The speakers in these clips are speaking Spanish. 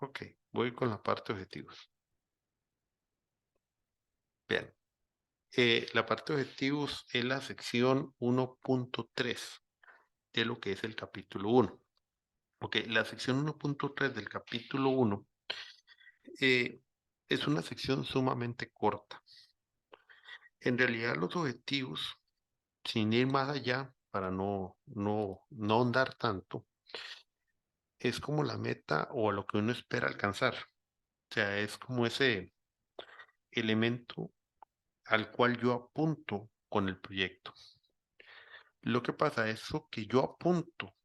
Ok, voy con la parte de objetivos. Bien, la parte de objetivos es la sección 1.3 de lo que es el capítulo 1. Ok, la sección 1.3 del capítulo 1 es una sección sumamente corta. En realidad los objetivos, sin ir más allá, para no ahondar tanto, es como la meta o lo que uno espera alcanzar. O sea, es como ese elemento al cual yo apunto con el proyecto. Lo que pasa es que yo apunto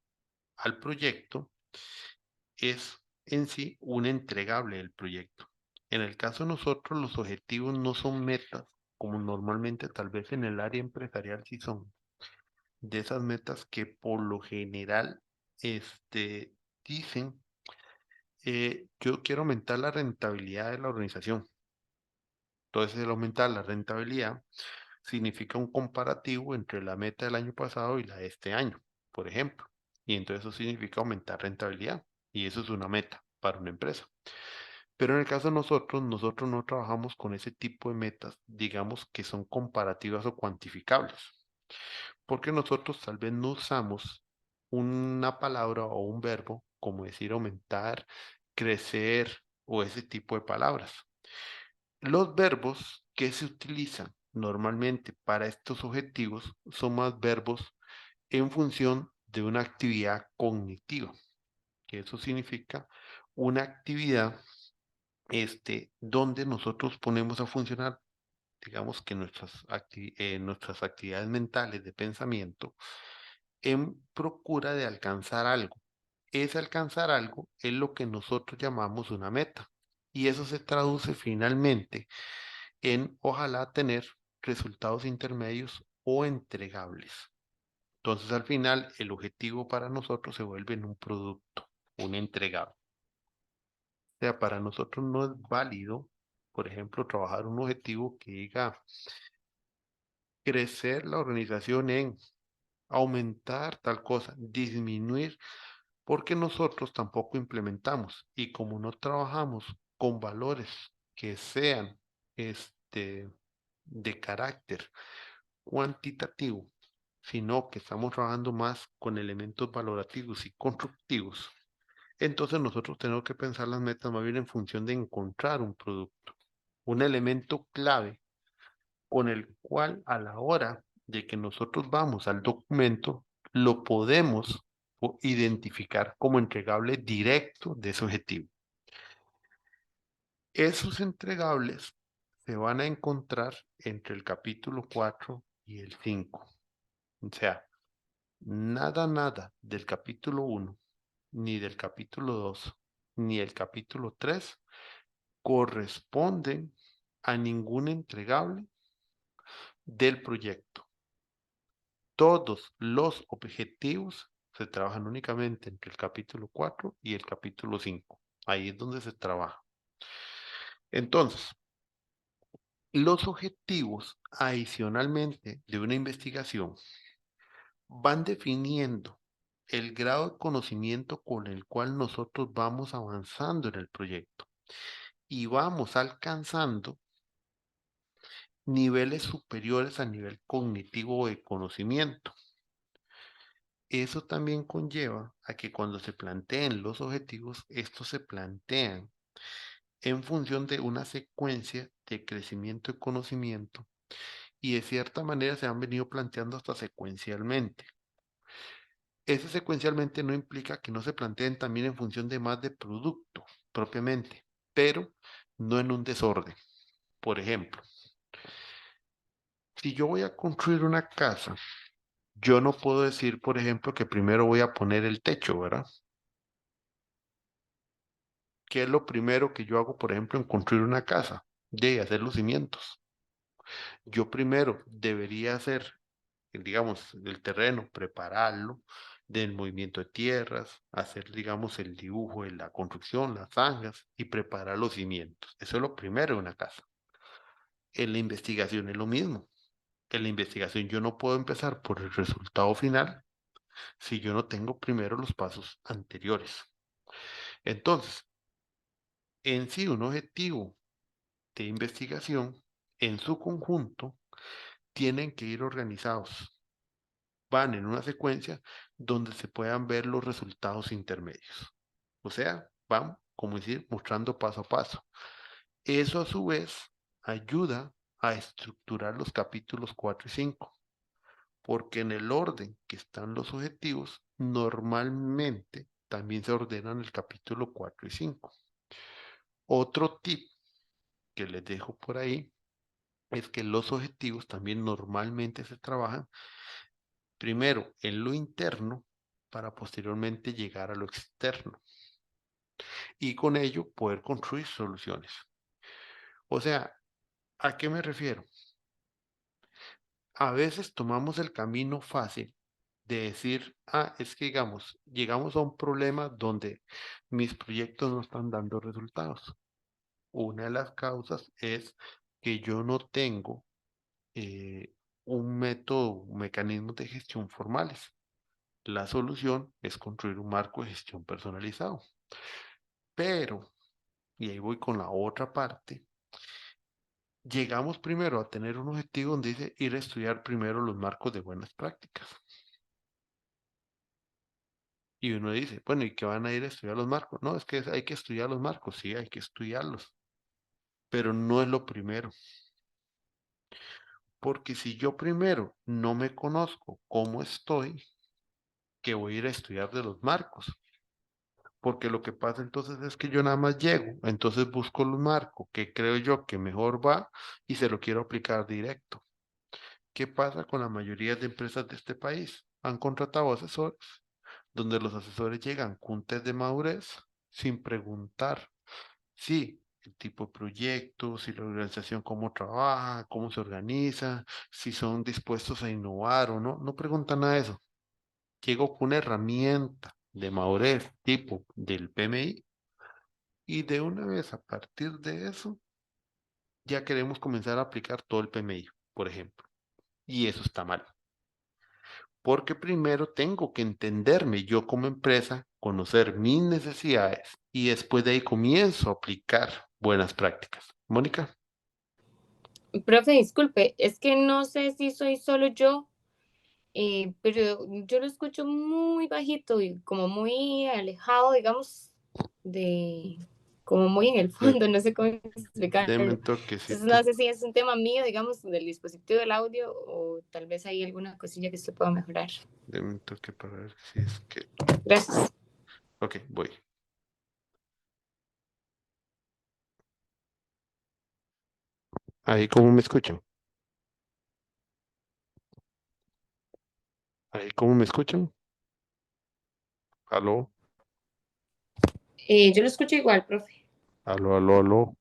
al proyecto es en sí un entregable del proyecto. En el caso de nosotros, los objetivos no son metas, como normalmente tal vez en el área empresarial sí son, de esas metas que por lo general dicen, yo quiero aumentar la rentabilidad de la organización. Entonces, el aumentar la rentabilidad significa un comparativo entre la meta del año pasado y la de este año, por ejemplo. Y entonces eso significa aumentar rentabilidad. Y eso es una meta para una empresa. Pero en el caso de nosotros no trabajamos con ese tipo de metas, digamos que son comparativas o cuantificables. Porque nosotros tal vez no usamos una palabra o un verbo, como decir aumentar, crecer o ese tipo de palabras. Los verbos que se utilizan normalmente para estos objetivos son más verbos en función de una actividad cognitiva, que eso significa una actividad donde nosotros ponemos a funcionar, digamos que nuestras actividades mentales de pensamiento en procura de alcanzar algo. Ese alcanzar algo es lo que nosotros llamamos una meta. Y eso se traduce finalmente en ojalá tener resultados intermedios o entregables. Entonces al final el objetivo para nosotros se vuelve en un producto, un entregable. O sea, para nosotros no es válido, por ejemplo, trabajar un objetivo que diga crecer la organización en aumentar tal cosa, disminuir, porque nosotros tampoco implementamos y como no trabajamos con valores que sean de carácter cuantitativo, sino que estamos trabajando más con elementos valorativos y constructivos, entonces nosotros tenemos que pensar las metas más bien en función de encontrar un producto, un elemento clave con el cual a la hora de que nosotros vamos al documento, lo podemos identificar como entregable directo de ese objetivo. Esos entregables se van a encontrar entre el capítulo 4 y el 5. O sea, nada del capítulo 1, ni del capítulo 2, ni el capítulo 3 corresponden a ningún entregable del proyecto. Todos los objetivos se trabajan únicamente entre el capítulo 4 y el capítulo 5. Ahí es donde se trabaja. Entonces, los objetivos adicionalmente de una investigación van definiendo el grado de conocimiento con el cual nosotros vamos avanzando en el proyecto y vamos alcanzando niveles superiores a nivel cognitivo de conocimiento. Eso también conlleva a que cuando se planteen los objetivos, estos se plantean en función de una secuencia de crecimiento y conocimiento y de cierta manera se han venido planteando hasta secuencialmente. Ese secuencialmente no implica que no se planteen también en función de más de producto propiamente, pero no en un desorden. Por ejemplo, si yo voy a construir una casa, yo no puedo decir, por ejemplo, que primero voy a poner el techo, ¿verdad? ¿Qué es lo primero que yo hago, por ejemplo, en construir una casa? De hacer los cimientos. Yo primero debería hacer, digamos, el terreno, prepararlo del movimiento de tierras, hacer, digamos, el dibujo de la construcción, las zanjas y preparar los cimientos. Eso es lo primero de una casa. En la investigación es lo mismo. En la investigación yo no puedo empezar por el resultado final si yo no tengo primero los pasos anteriores. Entonces, en sí un objetivo de investigación en su conjunto tienen que ir organizados. Van en una secuencia donde se puedan ver los resultados intermedios. O sea, van, como decir, mostrando paso a paso. Eso a su vez ayuda a estructurar los capítulos 4 y 5, porque en el orden que están los objetivos, normalmente también se ordenan el capítulo 4 y 5. Otro tip que les dejo por ahí es que los objetivos también normalmente se trabajan primero en lo interno para posteriormente llegar a lo externo y con ello poder construir soluciones. O sea, ¿a qué me refiero? A veces tomamos el camino fácil de decir, es que digamos, llegamos a un problema donde mis proyectos no están dando resultados. Una de las causas es que yo no tengo eh, un método, un mecanismo de gestión formales. La solución es construir un marco de gestión personalizado. Pero, y ahí voy con la otra parte, llegamos primero a tener un objetivo donde dice ir a estudiar primero los marcos de buenas prácticas. Y uno dice, bueno, ¿y qué van a ir a estudiar los marcos? No, es que hay que estudiar los marcos, sí, hay que estudiarlos, pero no es lo primero. Porque si yo primero no me conozco cómo estoy, ¿qué voy a ir a estudiar de los marcos? Porque lo que pasa entonces es que yo nada más llego, entonces busco los marcos que creo yo que mejor va y se lo quiero aplicar directo. ¿Qué pasa con la mayoría de empresas de este país? Han contratado asesores, donde los asesores llegan con test de madurez sin preguntar si el tipo de proyecto, si la organización cómo trabaja, cómo se organiza, si son dispuestos a innovar o no. No preguntan nada de eso. Llego con una herramienta de madurez tipo del PMI y de una vez a partir de eso ya queremos comenzar a aplicar todo el PMI, por ejemplo. Y eso está mal. Porque primero tengo que entenderme yo como empresa, conocer mis necesidades y después de ahí comienzo a aplicar buenas prácticas. Mónica, Profe, disculpe, es que no sé si soy solo yo, pero yo lo escucho muy bajito y como muy alejado, digamos, de, como muy en el de- fondo, no sé cómo deme explicarlo. un Entonces toquecito, no sé si es un tema mío, digamos, del dispositivo del audio o tal vez hay alguna cosilla que se pueda mejorar. deme un toque para ver si es que... Gracias. Ok, voy. Ahí cómo me escuchan. Ahí cómo me escuchan. Aló, Yo lo escucho igual, profe. aló, aló, aló.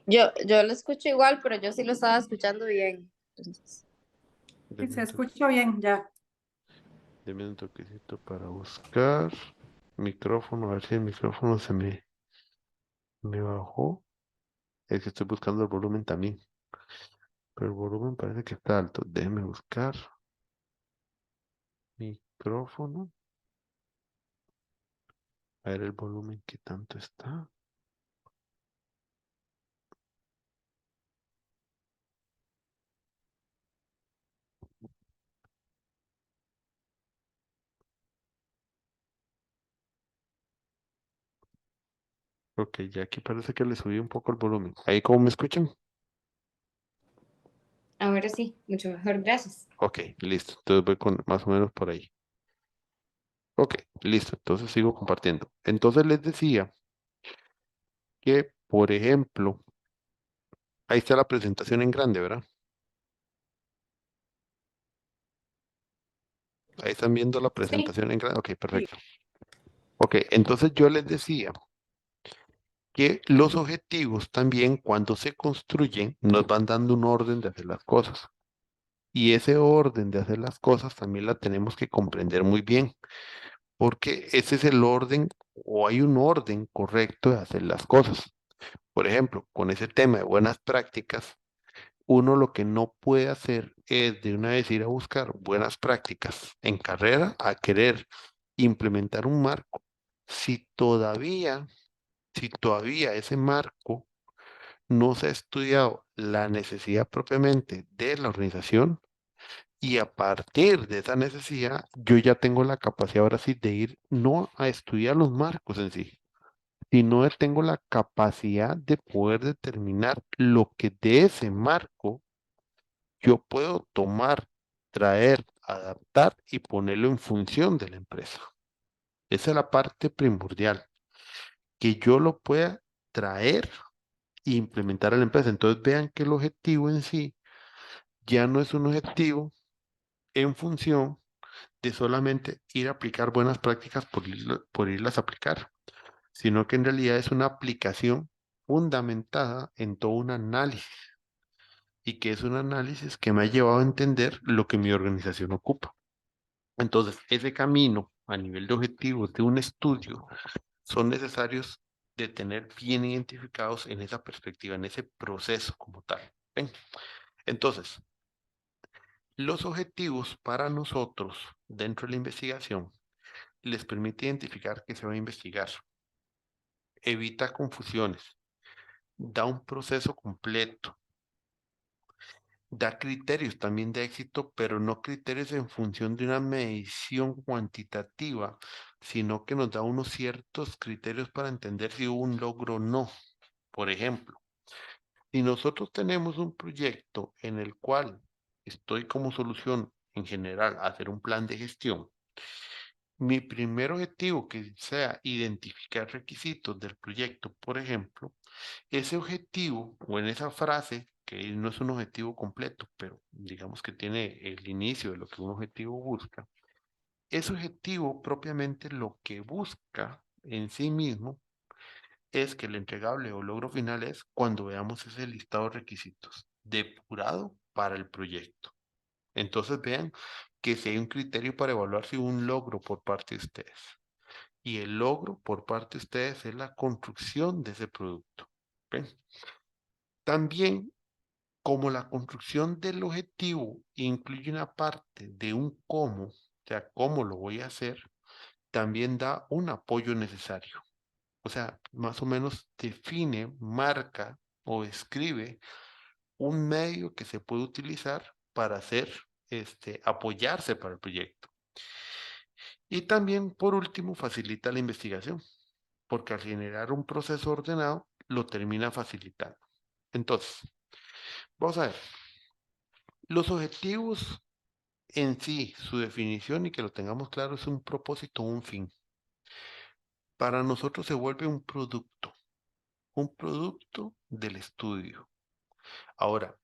Yo lo escucho igual, pero yo sí lo estaba escuchando bien. Entonces, Sí, Deme se un toque, escucha bien ya. deme un toquecito para buscar micrófono, a ver si el micrófono me bajó. Es que estoy buscando el volumen también. Pero el volumen parece que está alto. Déjeme buscar micrófono. A ver el volumen que tanto está. Ok, ya aquí parece que le subí un poco el volumen. ¿Ahí cómo me escuchan? ahora sí, mucho mejor, gracias. Ok, listo. Entonces voy con más o menos por ahí. Ok, listo. Entonces sigo compartiendo. Entonces les decía que, por ejemplo, ahí está la presentación en grande, ¿verdad? Ahí están viendo la Sí, presentación en grande. Ok, Sí. perfecto. Ok, entonces yo les decía que los objetivos también cuando se construyen nos van dando un orden de hacer las cosas. Y ese orden de hacer las cosas también la tenemos que comprender muy bien, porque ese es el orden o hay un orden correcto de hacer las cosas. Por ejemplo, con ese tema de buenas prácticas, uno lo que no puede hacer es de una vez ir a buscar buenas prácticas en carrera a querer implementar un marco si todavía Si todavía ese marco no se ha estudiado la necesidad propiamente de la organización y a partir de esa necesidad, yo ya tengo la capacidad ahora sí de ir no a estudiar los marcos en sí, sino que tengo la capacidad de poder determinar lo que de ese marco yo puedo tomar, traer, adaptar y ponerlo en función de la empresa. Esa es la parte primordial, que yo lo pueda traer e implementar a la empresa. Entonces vean que el objetivo en sí ya no es un objetivo en función de solamente ir a aplicar buenas prácticas por irlas a aplicar, sino que en realidad es una aplicación fundamentada en todo un análisis y que es un análisis que me ha llevado a entender lo que mi organización ocupa. Entonces, ese camino a nivel de objetivos de un estudio son necesarios de tener bien identificados en esa perspectiva, en ese proceso como tal. ¿Ven? Entonces, los objetivos para nosotros dentro de la investigación les permite identificar qué se va a investigar, evita confusiones, da un proceso completo, da criterios también de éxito, pero no criterios en función de una medición cuantitativa, sino que nos da unos ciertos criterios para entender si hubo un logro o no. Por ejemplo, si nosotros tenemos un proyecto en el cual estoy como solución en general a hacer un plan de gestión, mi primer objetivo que sea identificar requisitos del proyecto, por ejemplo, ese objetivo o en esa frase, que no es un objetivo completo, pero digamos que tiene el inicio de lo que un objetivo busca, ese objetivo propiamente lo que busca en sí mismo es que el entregable o logro final es cuando veamos ese listado de requisitos depurado para el proyecto. Entonces vean que si hay un criterio para evaluar si hubo un logro por parte de ustedes. Y el logro por parte de ustedes es la construcción de ese producto. ¿Ven? También, como la construcción del objetivo incluye una parte de un cómo, o sea, cómo lo voy a hacer, también da un apoyo necesario. O sea, más o menos define, marca o escribe un medio que se puede utilizar para hacer, apoyarse para el proyecto. Y también, por último, facilita la investigación, porque al generar un proceso ordenado, lo termina facilitando. Entonces, vamos a ver, los objetivos en sí, su definición y que lo tengamos claro, es un propósito, un fin. Para nosotros se vuelve un producto del estudio. Ahora,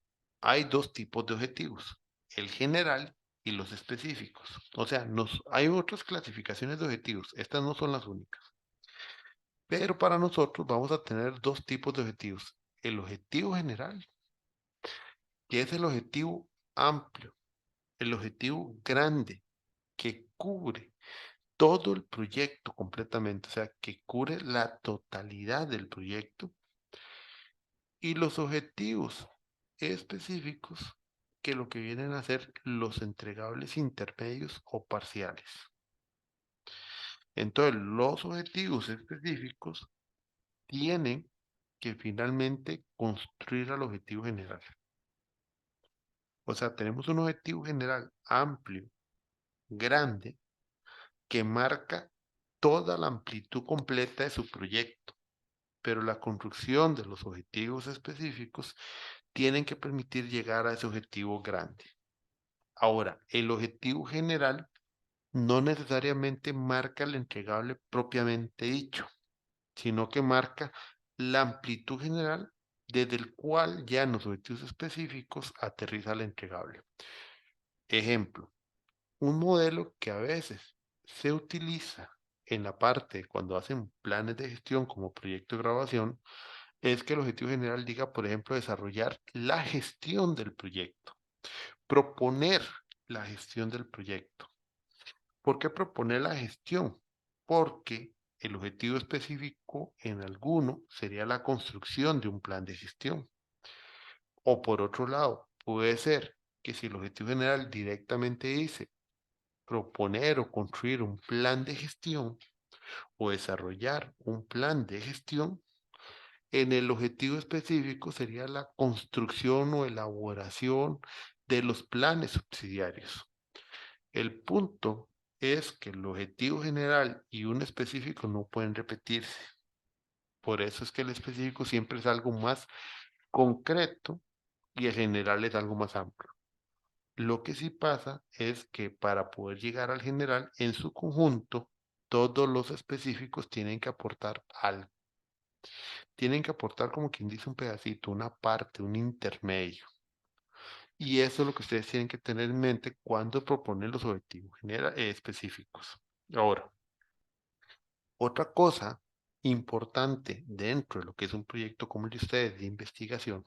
hay dos tipos de objetivos, el general y los específicos. O sea, hay otras clasificaciones de objetivos, estas no son las únicas. Pero para nosotros vamos a tener dos tipos de objetivos. El objetivo general, que es el objetivo amplio, el objetivo grande, que cubre todo el proyecto completamente, o sea, que cubre la totalidad del proyecto y los objetivos específicos que lo que vienen a ser los entregables intermedios o parciales. Entonces, los objetivos específicos tienen que finalmente construir al objetivo general. O sea, tenemos un objetivo general amplio, grande, que marca toda la amplitud completa de su proyecto, pero la construcción de los objetivos específicos tienen que permitir llegar a ese objetivo grande. Ahora, el objetivo general no necesariamente marca el entregable propiamente dicho, sino que marca la amplitud general desde el cual ya en los objetivos específicos aterriza el entregable. Ejemplo, un modelo que a veces se utiliza en la parte cuando hacen planes de gestión como proyecto de grabación es que el objetivo general diga, por ejemplo, desarrollar la gestión del proyecto, proponer la gestión del proyecto. ¿Por qué proponer la gestión? Porque el objetivo específico en alguno sería la construcción de un plan de gestión. O por otro lado, puede ser que si el objetivo general directamente dice proponer o construir un plan de gestión, o desarrollar un plan de gestión, en el objetivo específico sería la construcción o elaboración de los planes subsidiarios. El punto es que el objetivo general y un específico no pueden repetirse. Por eso es que el específico siempre es algo más concreto y el general es algo más amplio. Lo que sí pasa es que para poder llegar al general en su conjunto, todos los específicos tienen que aportar como quien dice un pedacito, una parte, un intermedio. Y eso es lo que ustedes tienen que tener en mente cuando proponen los objetivos específicos. Ahora, otra cosa importante dentro de lo que es un proyecto como el de ustedes de investigación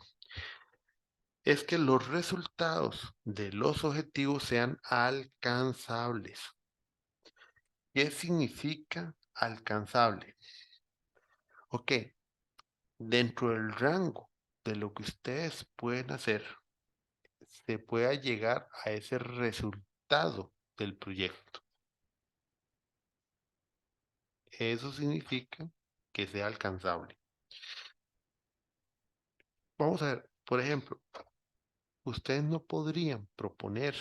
es que los resultados de los objetivos sean alcanzables. ¿Qué significa alcanzable? Ok, dentro del rango de lo que ustedes pueden hacer, se pueda llegar a ese resultado del proyecto. Eso significa que sea alcanzable. Vamos a ver, por ejemplo, ustedes no podrían proponer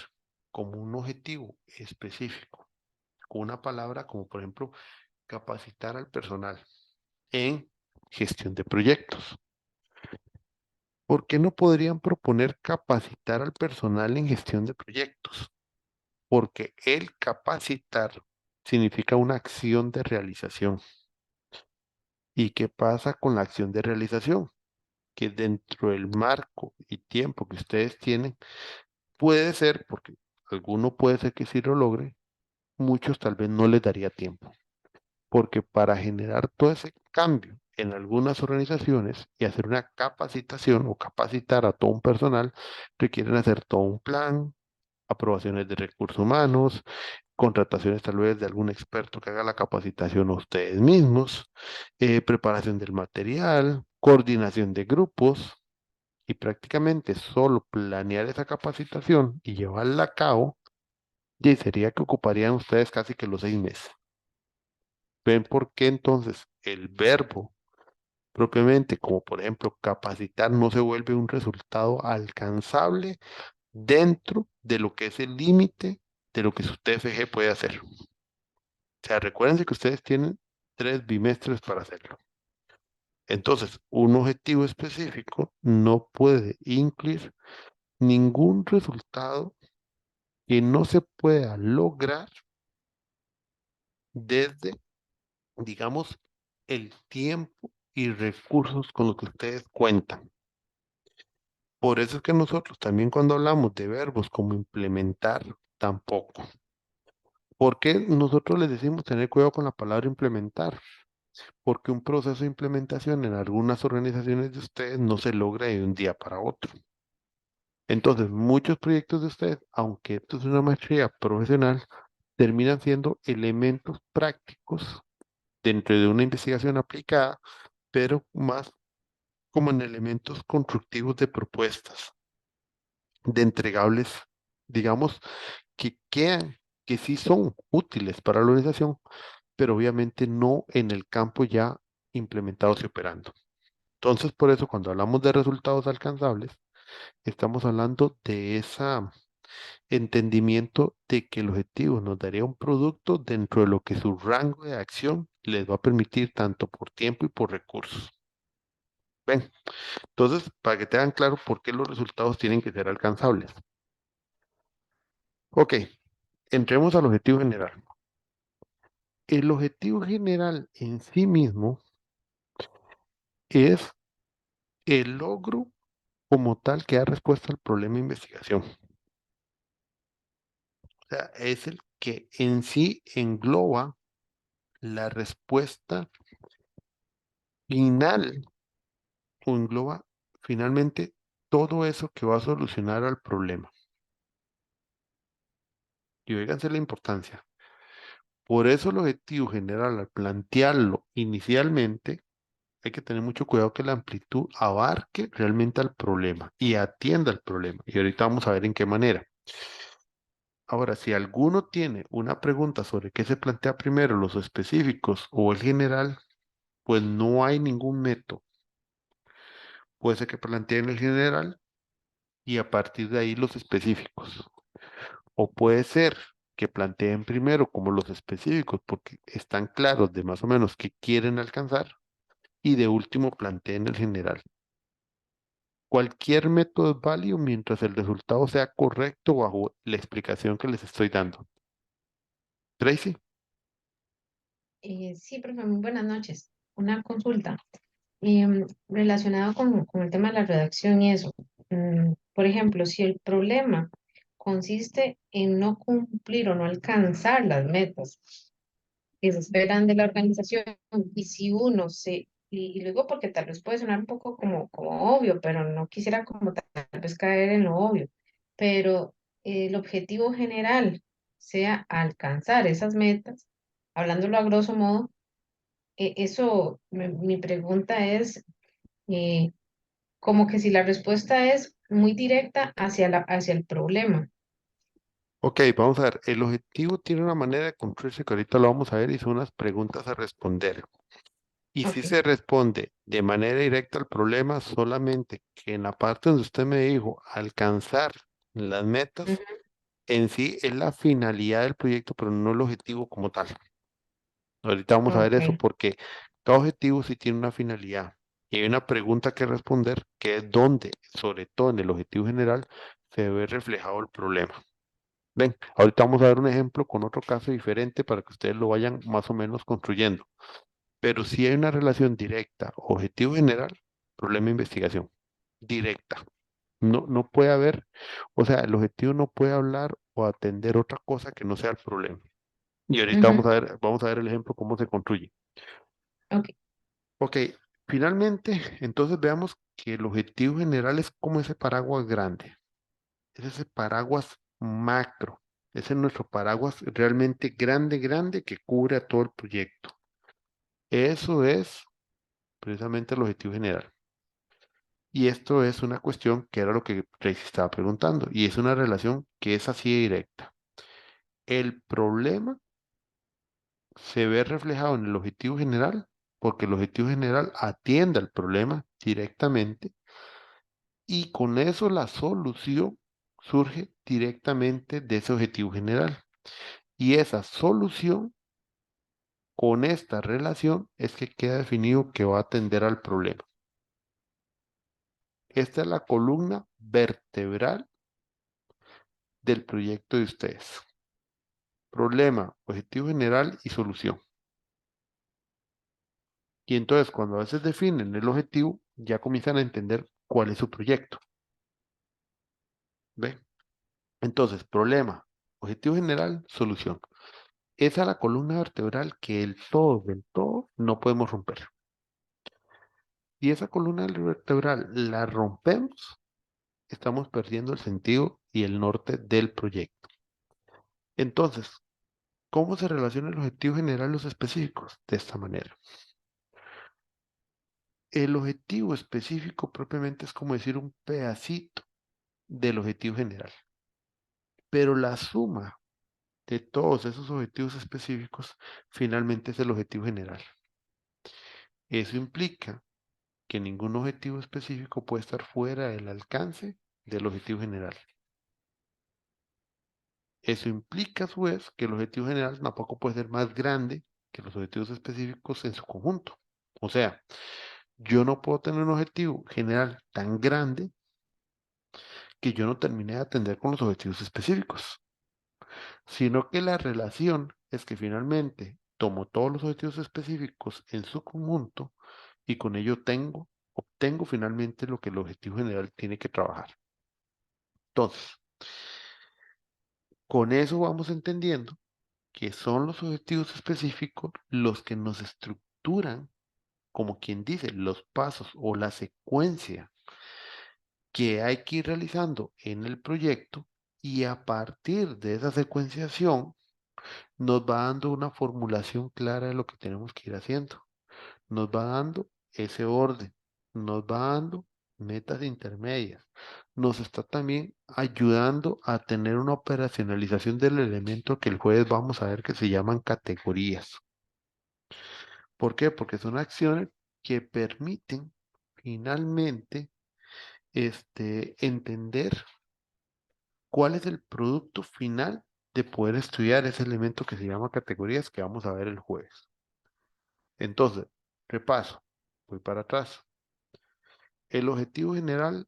como un objetivo específico, con una palabra como por ejemplo capacitar al personal en gestión de proyectos. ¿Por qué no podrían proponer capacitar al personal en gestión de proyectos? Porque el capacitar significa una acción de realización. ¿Y qué pasa con la acción de realización? Que dentro del marco y tiempo que ustedes tienen, puede ser, porque alguno puede ser que sí lo logre, muchos tal vez no les daría tiempo. Porque para generar todo ese cambio en algunas organizaciones y hacer una capacitación o capacitar a todo un personal, requieren hacer todo un plan, aprobaciones de recursos humanos, contrataciones tal vez de algún experto que haga la capacitación a ustedes mismos, preparación del material, coordinación de grupos y prácticamente solo planear esa capacitación y llevarla a cabo, y sería que ocuparían ustedes casi que los 6 meses. ¿Ven por qué entonces el verbo propiamente, como por ejemplo capacitar, no se vuelve un resultado alcanzable dentro de lo que es el límite de lo que su TFG puede hacer? O sea, recuérdense que ustedes tienen 3 bimestres para hacerlo. Entonces, un objetivo específico no puede incluir ningún resultado que no se pueda lograr desde, digamos, el tiempo y recursos con los que ustedes cuentan. Por eso es que nosotros también cuando hablamos de verbos como implementar, tampoco. ¿Por qué nosotros les decimos tener cuidado con la palabra implementar? Porque un proceso de implementación en algunas organizaciones de ustedes no se logra de un día para otro. Entonces, muchos proyectos de ustedes, aunque esto es una maestría profesional, terminan siendo elementos prácticos dentro de una investigación aplicada, pero más como en elementos constructivos de propuestas, de entregables, digamos, que quedan, que sí son útiles para la organización, pero obviamente no en el campo ya implementados y operando. Entonces, por eso, cuando hablamos de resultados alcanzables, estamos hablando de ese entendimiento de que el objetivo nos daría un producto dentro de lo que su rango de acción les va a permitir tanto por tiempo y por recursos. ¿Ven? Entonces, para que tengan claro por qué los resultados tienen que ser alcanzables. Ok, entremos al objetivo general. El objetivo general en sí mismo es el logro como tal que da respuesta al problema de investigación. O sea, es el que en sí engloba la respuesta final o engloba finalmente todo eso que va a solucionar al problema. Y oíganse la importancia. Por eso el objetivo general, al plantearlo inicialmente, hay que tener mucho cuidado que la amplitud abarque realmente al problema y atienda al problema. Y ahorita vamos a ver en qué manera. Ahora, si alguno tiene una pregunta sobre qué se plantea primero, los específicos o el general, pues no hay ningún método. Puede ser que planteen el general y a partir de ahí los específicos. O puede ser que planteen primero como los específicos porque están claros de más o menos qué quieren alcanzar y de último planteen el general. Cualquier método es válido mientras el resultado sea correcto bajo la explicación que les estoy dando. Tracy, Sí, profe, muy buenas noches. Una consulta relacionado con el tema de la redacción y eso. Por ejemplo, si el problema consiste en no cumplir o no alcanzar las metas que se esperan de la organización, y si uno y luego porque tal vez puede sonar un poco como obvio, pero no quisiera como tal vez caer en lo obvio, pero el objetivo general sea alcanzar esas metas, hablándolo a grosso modo, mi pregunta es eh, como que si la respuesta es muy directa hacia el problema. ok, vamos a ver. El objetivo tiene una manera de cumplirse que ahorita lo vamos a ver y son unas preguntas a responder. Y si Ok. se responde de manera directa al problema, solamente que en la parte donde usted me dijo alcanzar las metas, Ujú. en sí es la finalidad del proyecto, pero no el objetivo como tal. Ahorita vamos a ver eso Ok. porque cada objetivo sí tiene una finalidad. Y hay una pregunta que responder, que es dónde, sobre todo en el objetivo general, se ve reflejado el problema. Ven, ahorita vamos a ver un ejemplo con otro caso diferente para que ustedes lo vayan más o menos construyendo. Pero sí hay una relación directa, objetivo general, problema de investigación, directa. No, no puede haber, o sea, el objetivo no puede hablar o atender otra cosa que no sea el problema. Y ahorita Ujú. vamos a ver el ejemplo cómo se construye. Ok. Ok, finalmente, entonces veamos que el objetivo general es como ese paraguas grande, es ese paraguas macro, ese es nuestro paraguas realmente grande, grande que cubre a todo el proyecto. Eso es precisamente el objetivo general. Y esto es una cuestión que era lo que Tracy estaba preguntando, y es una relación que es así de directa. El problema se ve reflejado en el objetivo general porque el objetivo general atiende al problema directamente y con eso la solución surge directamente de ese objetivo general. Y esa solución con esta relación es que queda definido que va a atender al problema. Esta es la columna vertebral del proyecto de ustedes. Problema, objetivo general y solución. Y entonces cuando a veces definen el objetivo, ya comienzan a entender cuál es su proyecto. ¿Ve? Entonces, problema, objetivo general, solución. Esa es la columna vertebral que del todo no podemos romper. Si esa columna vertebral la rompemos, estamos perdiendo el sentido y el norte del proyecto. Entonces, ¿cómo se relaciona el objetivo general y los específicos? De esta manera. El objetivo específico propiamente es como decir un pedacito del objetivo general, pero la suma de todos esos objetivos específicos finalmente es el objetivo general. Eso implica que ningún objetivo específico puede estar fuera del alcance del objetivo general. Eso implica a su vez que el objetivo general tampoco puede ser más grande que los objetivos específicos en su conjunto. O sea, yo no puedo tener un objetivo general tan grande que yo no termine de atender con los objetivos específicos, sino que la relación es que finalmente tomo todos los objetivos específicos en su conjunto y con ello obtengo finalmente lo que el objetivo general tiene que trabajar. Entonces, con eso vamos entendiendo que son los objetivos específicos los que nos estructuran, como quien dice, los pasos o la secuencia que hay que ir realizando en el proyecto y a partir de esa secuenciación nos va dando una formulación clara de lo que tenemos que ir haciendo. Nos va dando ese orden, nos va dando metas intermedias. Nos está también ayudando a tener una operacionalización del elemento que el jueves vamos a ver que se llaman categorías. ¿Por qué? Porque son acciones que permiten finalmente entender cuál es el producto final de poder estudiar ese elemento que se llama categorías que vamos a ver el jueves. Entonces, repaso, voy para atrás. El objetivo general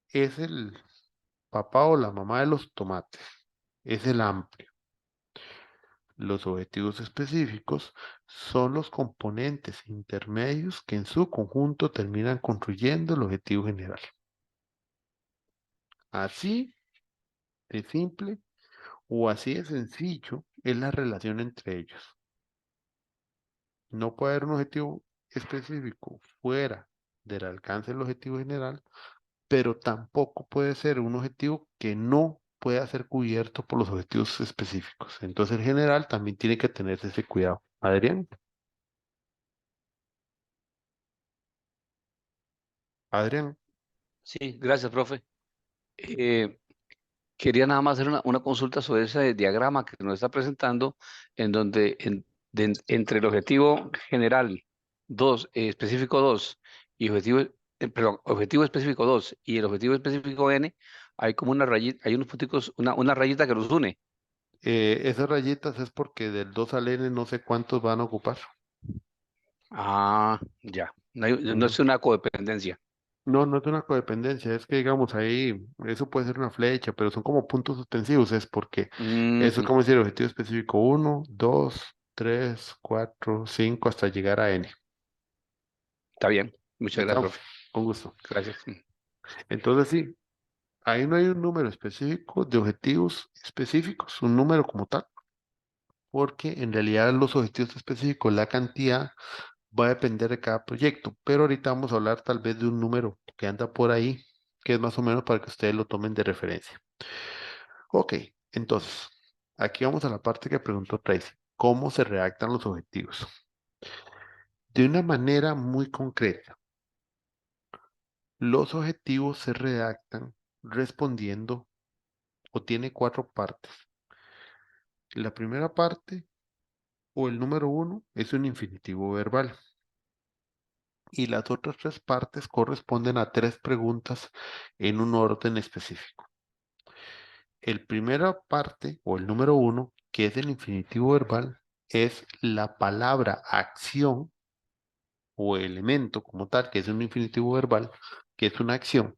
es el papá o la mamá de los tomates, es el amplio. Los objetivos específicos son los componentes intermedios que en su conjunto terminan construyendo el objetivo general. Así de simple o así de sencillo es la relación entre ellos. No puede haber un objetivo específico fuera del alcance del objetivo general, pero tampoco puede ser un objetivo que no pueda ser cubierto por los objetivos específicos. Entonces el general también tiene que tener ese cuidado. Adrián, Adrián, Sí, gracias, profe. Eh, Quería nada más hacer una consulta sobre ese diagrama que nos está presentando, en donde entre el objetivo general 2 específico 2 y perdón, objetivo específico 2 y el objetivo específico n, hay como una rayita, hay unos punticos, una rayita que los une. esas rayitas es porque del 2 al n no sé cuántos van a ocupar. Ah, ya. No Ujú. es una codependencia. No, no es una codependencia, es que digamos ahí, eso puede ser una flecha, pero son como puntos suspensivos, es porque eso es Ujú, como decir objetivo específico uno, 2, 3, 4, 5, hasta llegar a n. está bien. Muchas gracias, ¿Listo? profe. Con gusto. Gracias. Entonces sí, ahí no hay un número específico de objetivos específicos, un número como tal, porque en realidad los objetivos específicos, la cantidad va a depender de cada proyecto, pero ahorita vamos a hablar tal vez de un número que anda por ahí, que es más o menos para que ustedes lo tomen de referencia. Ok, entonces, aquí vamos a la parte que preguntó Tracy. ¿Cómo se redactan los objetivos? De una manera muy concreta. Los objetivos se redactan respondiendo o tiene cuatro partes. La primera parte o el número uno es un infinitivo verbal y las otras tres partes corresponden a tres preguntas en un orden específico. El primera parte o el número uno, que es el infinitivo verbal, es la palabra acción o elemento como tal, que es un infinitivo verbal, que es una acción,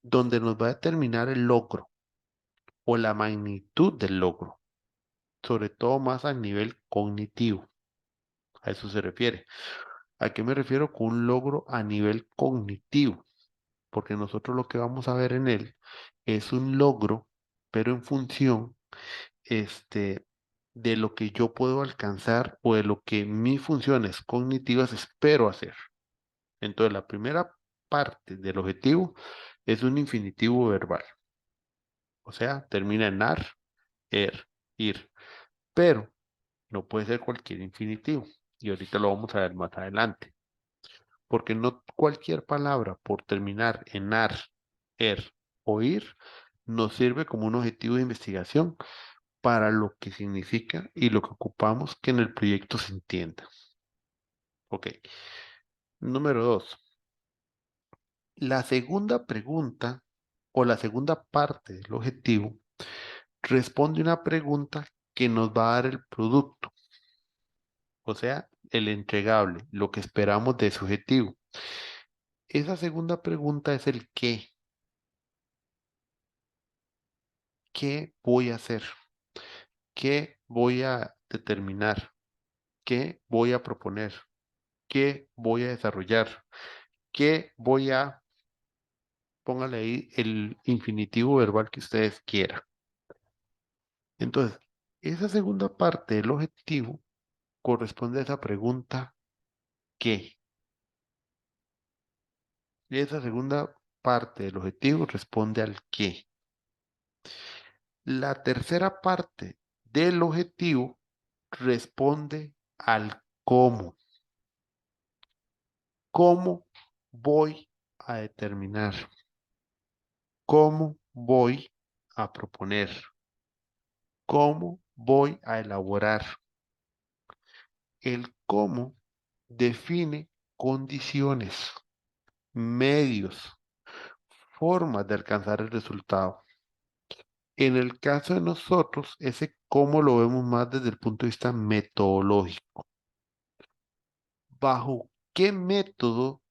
donde nos va a determinar el logro o la magnitud del logro, sobre todo más a nivel cognitivo. A eso se refiere. ¿A qué me refiero con un logro a nivel cognitivo? Porque nosotros lo que vamos a ver en él es un logro, pero en función de lo que yo puedo alcanzar o de lo que mis funciones cognitivas espero hacer. Entonces, la primera parte del objetivo es un infinitivo verbal, o sea, termina en ar, er, ir, pero no puede ser cualquier infinitivo, y ahorita lo vamos a ver más adelante, porque no cualquier palabra por terminar en ar, er o ir nos sirve como un objetivo de investigación para lo que significa y lo que ocupamos que en el proyecto se entienda. Ok. Número dos. La segunda pregunta o la segunda parte del objetivo responde una pregunta que nos va a dar el producto, o sea, el entregable, lo que esperamos de ese objetivo. Esa segunda pregunta es el qué. ¿Qué voy a hacer? ¿Qué voy a determinar? ¿Qué voy a proponer? ¿Qué voy a desarrollar? ¿Qué voy a, póngale ahí el infinitivo verbal que ustedes quieran? Entonces, esa segunda parte del objetivo corresponde a esa pregunta ¿qué? Esa segunda parte del objetivo responde al qué. La tercera parte del objetivo responde al cómo. ¿Cómo voy a determinar cómo voy a proponer, cómo voy a elaborar. El cómo define condiciones, medios, formas de alcanzar el resultado. En el caso de nosotros, ese cómo lo vemos más desde el punto de vista metodológico. ¿Bajo qué método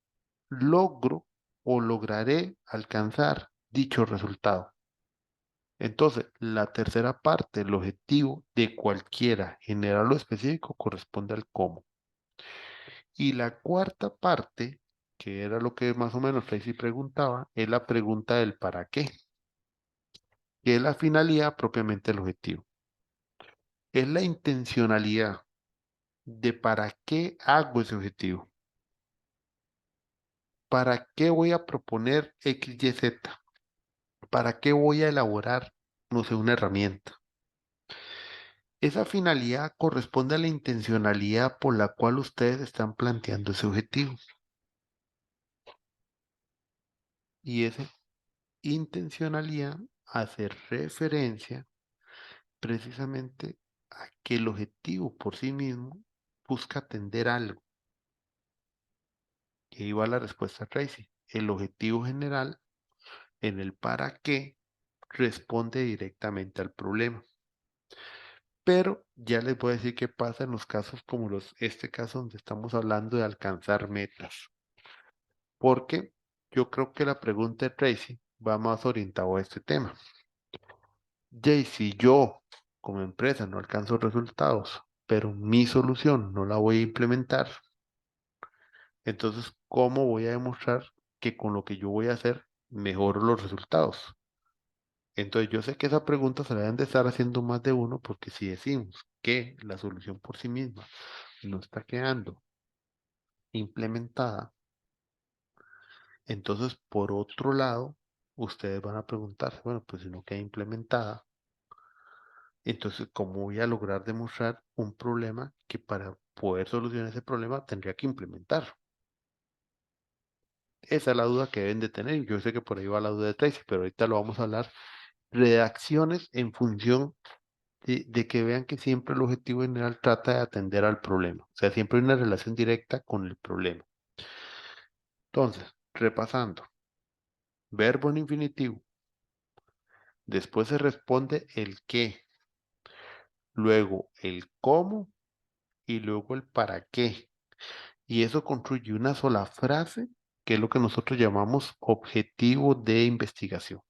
logro o lograré alcanzar dicho resultado? Entonces, la tercera parte, el objetivo de cualquiera, general o específico, corresponde al cómo. Y la cuarta parte, que era lo que más o menos Tracy preguntaba, es la pregunta del para qué, que es la finalidad propiamente del objetivo. Es la intencionalidad de para qué hago ese objetivo. ¿Para qué voy a proponer X, Y, Z? ¿Para qué voy a elaborar, no sé, una herramienta? Esa finalidad corresponde a la intencionalidad por la cual ustedes están planteando ese objetivo. Y esa intencionalidad hace referencia precisamente a que el objetivo por sí mismo busca atender algo. Y ahí va la respuesta, Tracy. El objetivo general en el para qué responde directamente al problema. Pero ya les voy a decir qué pasa en los casos como este caso donde estamos hablando de alcanzar metas. Porque yo creo que la pregunta de Tracy va más orientado a este tema. Jay, si yo como empresa no alcanzo resultados, pero mi solución no la voy a implementar, entonces, ¿cómo voy a demostrar que con lo que yo voy a hacer mejoro los resultados? Entonces, yo sé que esa pregunta se la deben de estar haciendo más de uno, porque si decimos que la solución por sí misma no está quedando implementada, entonces, por otro lado, ustedes van a preguntarse, bueno, pues si no queda implementada, entonces, ¿cómo voy a lograr demostrar un problema que para poder solucionar ese problema tendría que implementar? Esa es la duda que deben de tener. Yo sé que por ahí va la duda de Tracy, pero ahorita lo vamos a hablar. Redacciones en función de que vean que siempre el objetivo general trata de atender al problema. O sea, siempre hay una relación directa con el problema. Entonces, repasando, verbo en infinitivo. Después se responde el qué, luego el cómo y luego el para qué. Y eso construye una sola frase, que es lo que nosotros llamamos objetivo de investigación.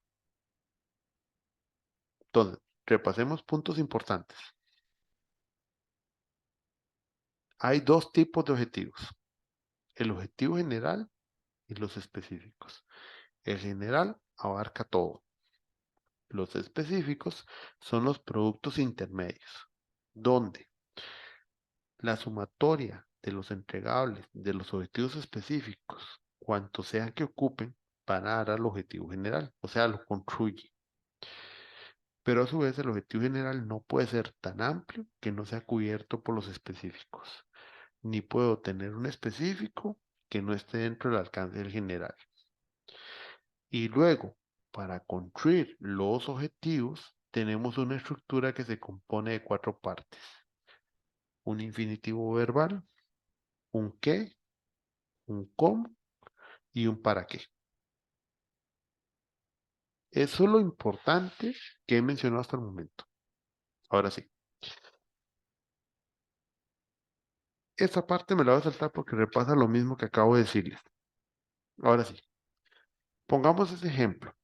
Entonces, repasemos puntos importantes. Hay dos tipos de objetivos, el objetivo general y los específicos. El general abarca todo. Los específicos son los productos intermedios, donde la sumatoria de los entregables de los objetivos específicos, cuanto sea que ocupen, van a dar al objetivo general, o sea, lo construye. Pero a su vez el objetivo general no puede ser tan amplio que no sea cubierto por los específicos, ni puedo tener un específico que no esté dentro del alcance del general. Y luego, para construir los objetivos, tenemos una estructura que se compone de 4 partes. Un infinitivo verbal, un qué, un cómo y un para qué. Eso es lo importante que he mencionado hasta el momento. Ahora sí. Esta parte me la voy a saltar porque repasa lo mismo que acabo de decirles. Ahora sí. Pongamos ese ejemplo.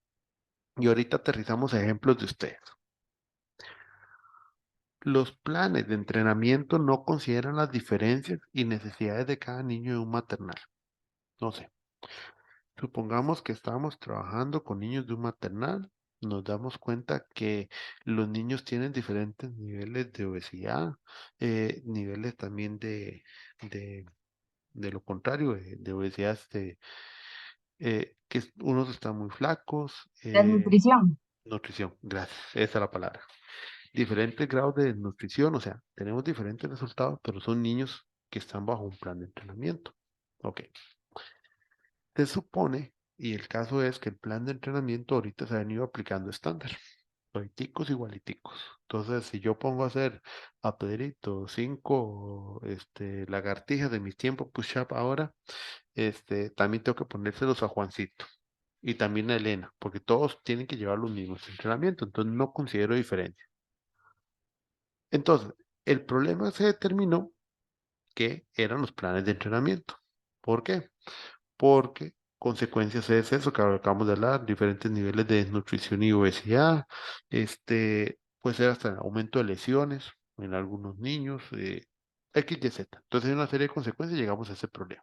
Y ahorita aterrizamos ejemplos de ustedes. Los planes de entrenamiento no consideran las diferencias y necesidades de cada niño de un maternal. No sé. Supongamos que estamos trabajando con niños de un maternal, nos damos cuenta que los niños tienen diferentes niveles de obesidad, niveles también de, de lo contrario, de obesidad, unos están muy flacos, Desnutrición. nutrición, gracias, esa es la palabra. Diferentes grados de desnutrición, o sea, tenemos diferentes resultados, pero son niños que están bajo un plan de entrenamiento. Ok. Se supone Y el caso es que el plan de entrenamiento ahorita se ha venido aplicando estándar. Igualiticos, igualiticos. Entonces, si yo pongo a hacer a Pedrito 5 lagartijas de mis tiempos push-up ahora, también tengo que ponérselos a Juancito y también a Elena, porque todos tienen que llevar los mismos entrenamientos, entonces no considero diferencia. Entonces, el problema se determinó que eran los planes de entrenamiento. ¿Por qué? Porque consecuencias es eso que acabamos de hablar, diferentes niveles de desnutrición y obesidad, puede ser hasta el aumento de lesiones en algunos niños, X, Y, Z. Entonces hay una serie de consecuencias y llegamos a ese problema.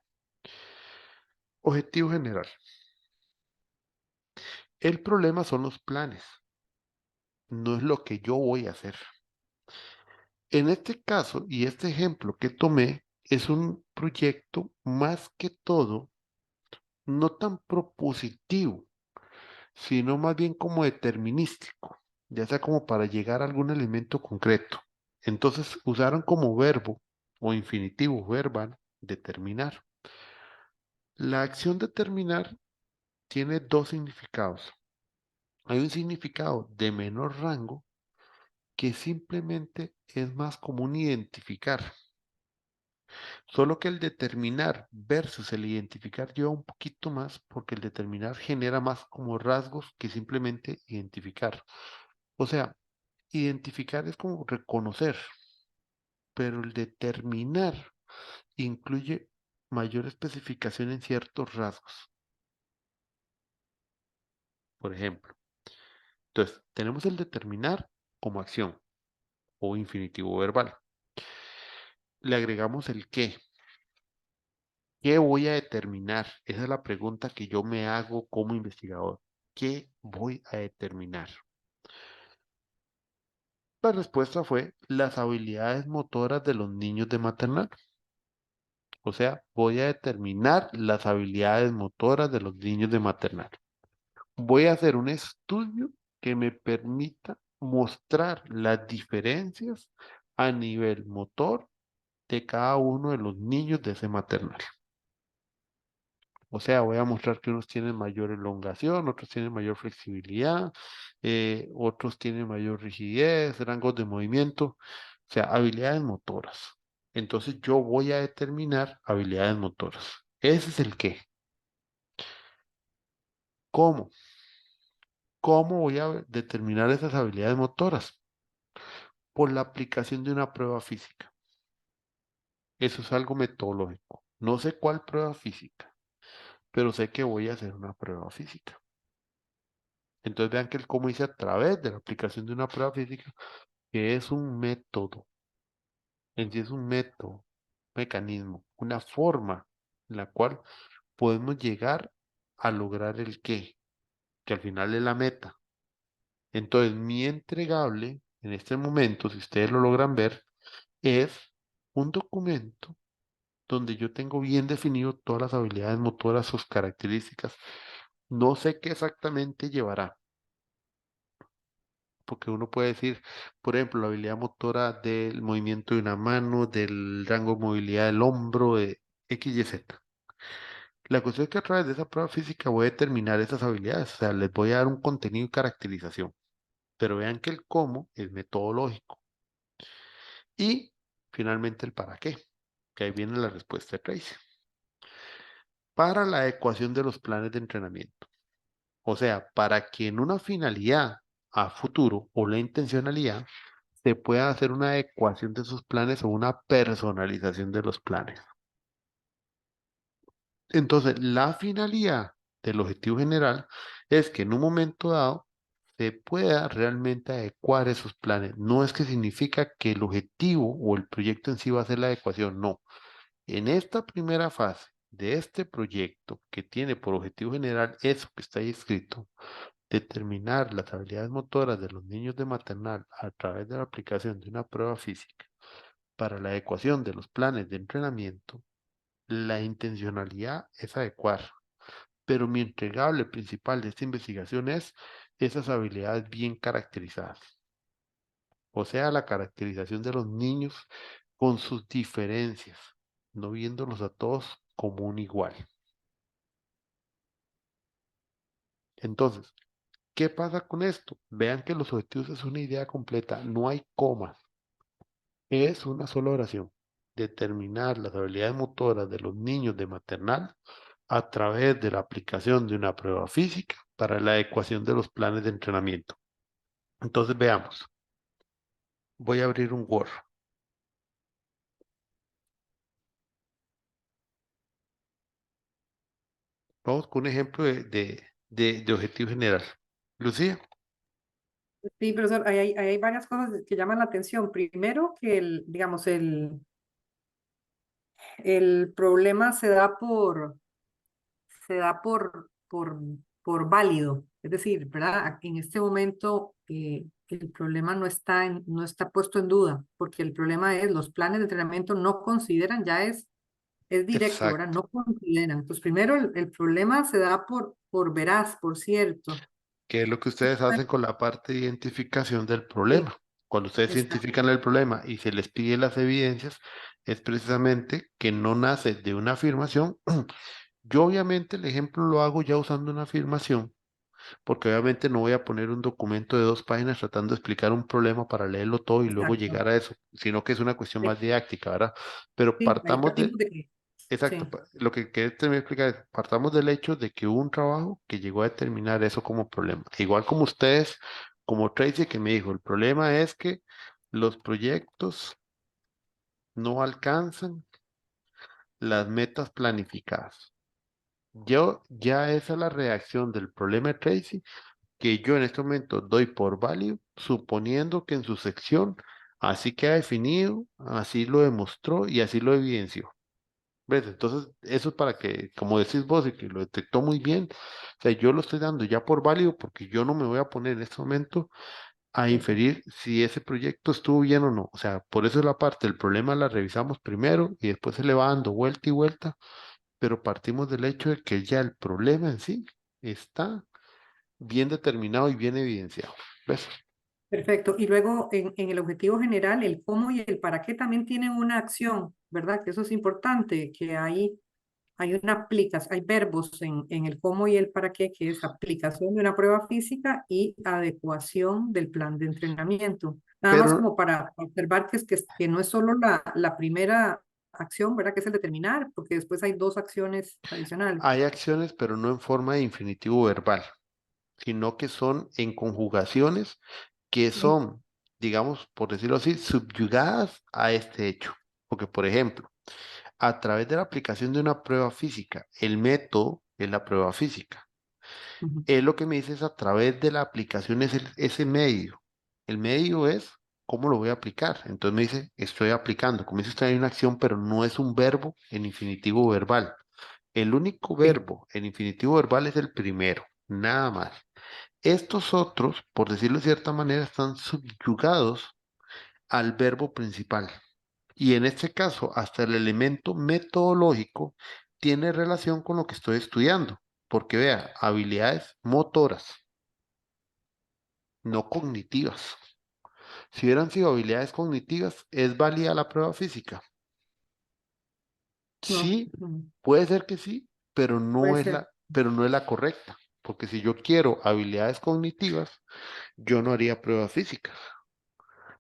Objetivo general. El problema son los planes, no es lo que yo voy a hacer. En este caso y este ejemplo que tomé es un proyecto más que todo no tan propositivo, sino más bien como determinístico, ya sea como para llegar a algún elemento concreto. Entonces usaron como verbo o infinitivo verbal determinar. La acción determinar tiene dos significados. Hay un significado de menor rango que simplemente es más común identificar. Solo que el determinar versus el identificar lleva un poquito más porque el determinar genera más como rasgos que simplemente identificar. O sea, identificar es como reconocer, pero el determinar incluye mayor especificación en ciertos rasgos. Por ejemplo, entonces tenemos el determinar como acción o infinitivo verbal. Le agregamos el qué. ¿Qué voy a determinar? Esa es la pregunta que yo me hago como investigador. ¿Qué voy a determinar? La respuesta fue las habilidades motoras de los niños de maternal. O sea, voy a determinar las habilidades motoras de los niños de maternal. Voy a hacer un estudio que me permita mostrar las diferencias a nivel motor de cada uno de los niños de ese maternal. O sea, voy a mostrar que unos tienen mayor elongación, otros tienen mayor flexibilidad, otros tienen mayor rigidez, rangos de movimiento, o sea, habilidades motoras. Entonces yo voy a determinar habilidades motoras. Ese es el qué. ¿Cómo? ¿Cómo voy a determinar esas habilidades motoras? Por la aplicación de una prueba física. Eso es algo metodológico. No sé cuál prueba física, pero sé que voy a hacer una prueba física. Entonces vean que el cómo hice a través de la aplicación de una prueba física, que es un método. En sí es un método, mecanismo, una forma en la cual podemos llegar a lograr el qué, que al final es la meta. Entonces mi entregable en este momento, si ustedes lo logran ver, es un documento donde yo tengo bien definido todas las habilidades motoras, sus características. No sé qué exactamente llevará, porque uno puede decir, por ejemplo, la habilidad motora del movimiento de una mano, del rango de movilidad del hombro, de X, Y, Z. La cuestión es que a través de esa prueba física voy a determinar esas habilidades, o sea, les voy a dar un contenido y caracterización, pero vean que el cómo es metodológico. Y finalmente el para qué, que ahí viene la respuesta de Tracy. Para la ecuación de los planes de entrenamiento. O sea, para que en una finalidad a futuro o la intencionalidad se pueda hacer una ecuación de sus planes o una personalización de los planes. Entonces, la finalidad del objetivo general es que en un momento dado se pueda realmente adecuar esos planes. No es que significa que el objetivo o el proyecto en sí va a ser la adecuación, no. En esta primera fase de este proyecto que tiene por objetivo general eso que está ahí escrito, determinar las habilidades motoras de los niños de maternal a través de la aplicación de una prueba física para la adecuación de los planes de entrenamiento, la intencionalidad es adecuar, pero mi entregable principal de esta investigación es esas habilidades bien caracterizadas, o sea, la caracterización de los niños con sus diferencias, no viéndolos a todos como un igual. Entonces, ¿qué pasa con esto? Vean que los objetivos es una idea completa, no hay comas, es una sola oración. Determinar las habilidades motoras de los niños de maternal a través de la aplicación de una prueba física para la ecuación de los planes de entrenamiento. Entonces veamos. Voy a abrir un Word. Vamos con un ejemplo de objetivo general. Lucía, Sí, profesor, ahí hay varias cosas que llaman la atención. Primero, que digamos, el problema se da por válido. Es decir, ¿verdad? En este momento el problema no está puesto en duda, porque el problema es los planes de entrenamiento no consideran, es directo, ¿verdad? exacto. No consideran. Entonces, primero el problema se da por veraz, por cierto. ¿Qué es lo que ustedes hacen con la parte de identificación del problema? Cuando ustedes Está. identifican el problema y se les pide las evidencias, es precisamente que no nace de una afirmación. Yo obviamente el ejemplo lo hago ya usando una afirmación, porque obviamente no voy a poner un documento de 2 páginas tratando de explicar un problema para leerlo todo y luego Exacto. llegar a eso, sino que es una cuestión más Sí, didáctica, ¿verdad? Pero sí, ahí partamos de, partimos de que, exacto, sí, lo que quiero también explicar es, partamos del hecho de que hubo un trabajo que llegó a determinar eso como problema. Igual como ustedes, como Tracy que me dijo, el problema es que los proyectos no alcanzan las metas planificadas. Yo, ya esa es la reacción del problema de Tracy que yo en este momento doy por válido, suponiendo que en su sección así queda definido, así lo demostró y así lo evidenció. ¿Ves? Entonces, eso es para que, como decís vos, y que lo detectó muy bien, o sea, yo lo estoy dando ya por válido porque yo no me voy a poner en este momento a perfecto. inferir si ese proyecto estuvo bien o no. O sea, por eso es la parte del problema la revisamos primero y después se le va dando vuelta y vuelta, pero partimos del hecho de que ya el problema en sí está bien determinado y bien evidenciado. ¿Ves? Perfecto. Y luego en el objetivo general, el cómo y el para qué también tienen una acción, ¿verdad? Que eso es importante, que hay una hay verbos en el cómo y el para qué, que es aplicación de una prueba física y adecuación del plan de entrenamiento. Nada más Pero como para observar que no es solo la primera acción, ¿verdad? Que es el determinar, porque después hay dos acciones adicionales. hay acciones, pero no en forma de infinitivo verbal, sino que son en conjugaciones que Sí. son, digamos, por decirlo así, subyugadas a este hecho. Porque, por ejemplo, a través de la aplicación de una prueba física, el método es la prueba física. Ujú. Es lo que me dice es a través de la aplicación es ese medio. El medio es cómo lo voy a aplicar. Entonces me dice, estoy aplicando. Como dice usted, hay una acción, pero no es un verbo en infinitivo verbal. El único Sí. verbo en infinitivo verbal es el primero, nada más. Estos otros, por decirlo de cierta manera, están subyugados al verbo principal. Y en este caso, hasta el elemento metodológico tiene relación con lo que estoy estudiando. Porque vea, habilidades motoras, no cognitivas. Si hubieran sido habilidades cognitivas, ¿es válida la prueba física? No, Sí, ujú, puede ser que sí, puede ser. pero no es la correcta. Porque si yo quiero habilidades cognitivas, yo no haría pruebas físicas,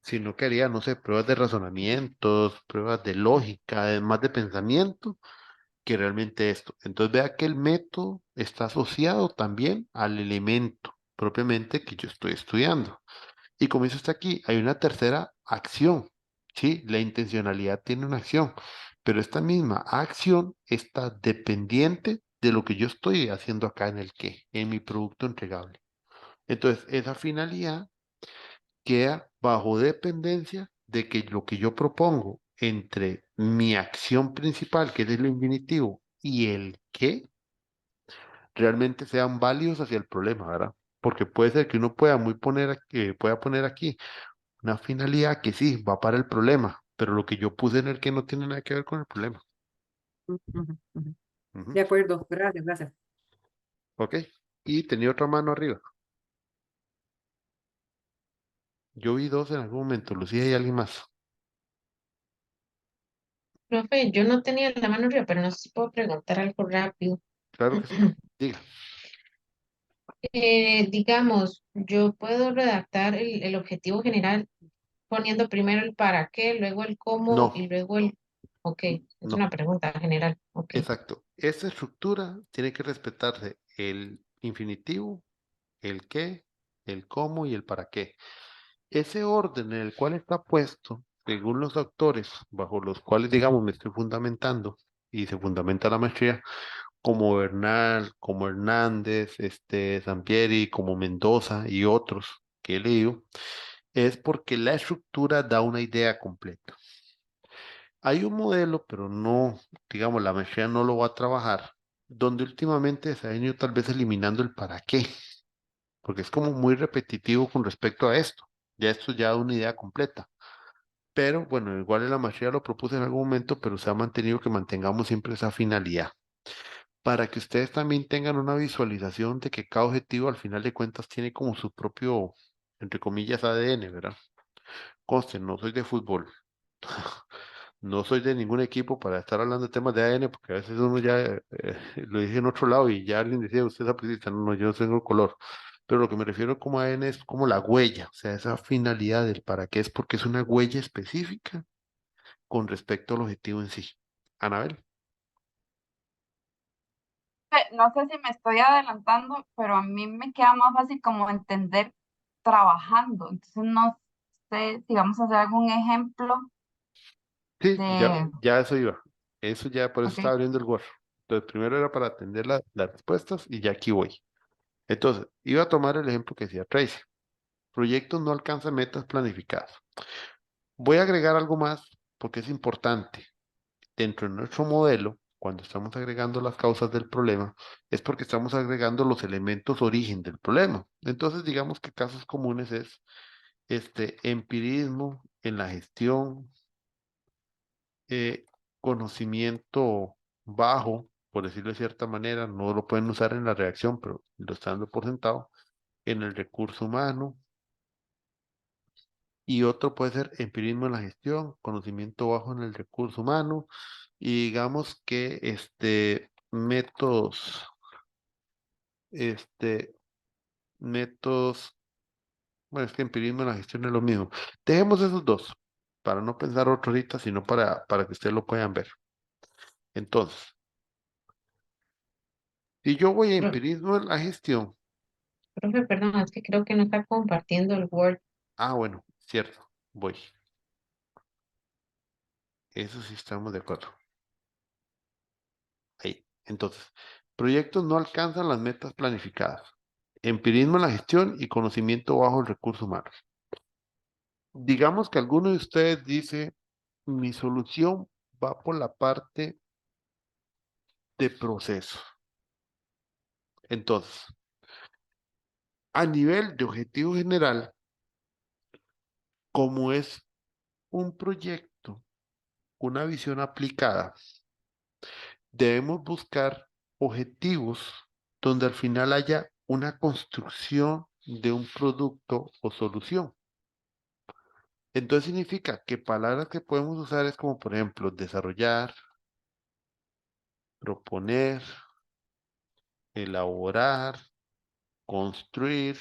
sino que haría, no sé, pruebas de razonamientos, pruebas de lógica, más de pensamiento, que realmente esto. Entonces vea que el método está asociado también al elemento propiamente que yo estoy estudiando. Y como dice usted aquí, hay una tercera acción, ¿sí? La intencionalidad tiene una acción, pero esta misma acción está dependiente de lo que yo estoy haciendo acá en el qué, en mi producto entregable. Entonces, esa finalidad queda bajo dependencia de que lo que yo propongo entre mi acción principal, que es el infinitivo, y el qué, realmente sean válidos hacia el problema, ¿verdad? Porque puede ser que uno pueda poner aquí una finalidad que sí va para el problema, pero lo que yo puse en el que no tiene nada que ver con el problema. Ujú, ujú, ujú. Ujú. De acuerdo, gracias, gracias. Ok. Y tenía otra mano arriba. Yo vi dos en algún momento, Lucía y alguien más. Profe, yo no tenía la mano arriba, pero no sé si puedo preguntar algo rápido. Claro que sí. Diga. Digamos, yo puedo redactar el objetivo general poniendo primero el para qué, luego el cómo No, y luego el... Ok, es no, una pregunta general. Ok. exacto. Esta estructura tiene que respetarse el infinitivo, el qué, el cómo y el para qué. Ese orden en el cual está puesto, según los autores bajo los cuales, digamos, me estoy fundamentando y se fundamenta la maestría, como Bernal, como Hernández, Sampieri, como Mendoza y otros que he leído, es porque la estructura da una idea completa. Hay un modelo, pero no, digamos, la maestría no lo va a trabajar, donde últimamente se ha venido tal vez eliminando el para qué, porque es como muy repetitivo con respecto a esto. Ya esto ya da una idea completa. Pero bueno, igual en la maestría lo propuse en algún momento, pero se ha mantenido que mantengamos siempre esa finalidad, para que ustedes también tengan una visualización de que cada objetivo al final de cuentas tiene como su propio, entre comillas, ADN, ¿verdad? Conste, no soy de fútbol, no soy de ningún equipo para estar hablando de temas de ADN, porque a veces uno ya lo dice en otro lado y ya alguien decía, usted es aprendista, no, no, yo no tengo color. Pero lo que me refiero como ADN es como la huella, o sea, esa finalidad del para qué es porque es una huella específica con respecto al objetivo en sí. Anabel, No sé si me estoy adelantando, pero a mí me queda más fácil como entender trabajando. Entonces no sé si vamos a hacer algún ejemplo sí, ya, de, ya eso iba. Eso ya, por eso ok, estaba abriendo el Word. Entonces, primero era para atender las respuestas y ya aquí voy. Entonces, iba a tomar el ejemplo que decía Tracy. Proyectos no alcanzan metas planificadas. Voy a agregar algo más porque es importante. Dentro de nuestro modelo, cuando estamos agregando las causas del problema, es porque estamos agregando los elementos origen del problema. Entonces, digamos que casos comunes es empirismo en la gestión, conocimiento bajo, por decirlo de cierta manera, no lo pueden usar en la reacción, pero lo están dando por sentado, en el recurso humano, y otro puede ser empirismo en la gestión, conocimiento bajo en el recurso humano, y digamos que este, métodos, bueno, es que empirismo en la gestión es lo mismo. Dejemos esos dos, para no pensar otro ahorita, sino para que ustedes lo puedan ver. Entonces, si yo voy a Pro- empirismo en la gestión, Profe, perdón, es que creo que no está compartiendo el Word. ah, bueno, cierto, voy. Eso sí estamos de acuerdo. Ahí. Entonces, proyectos no alcanzan las metas planificadas. Empirismo en la gestión y conocimiento bajo el recurso humano. Digamos que alguno de ustedes dice, mi solución va por la parte de proceso. Entonces, a nivel de objetivo general, como es un proyecto, una visión aplicada, debemos buscar objetivos donde al final haya una construcción de un producto o solución. Entonces significa que palabras que podemos usar es como, por ejemplo, desarrollar, proponer, elaborar, construir,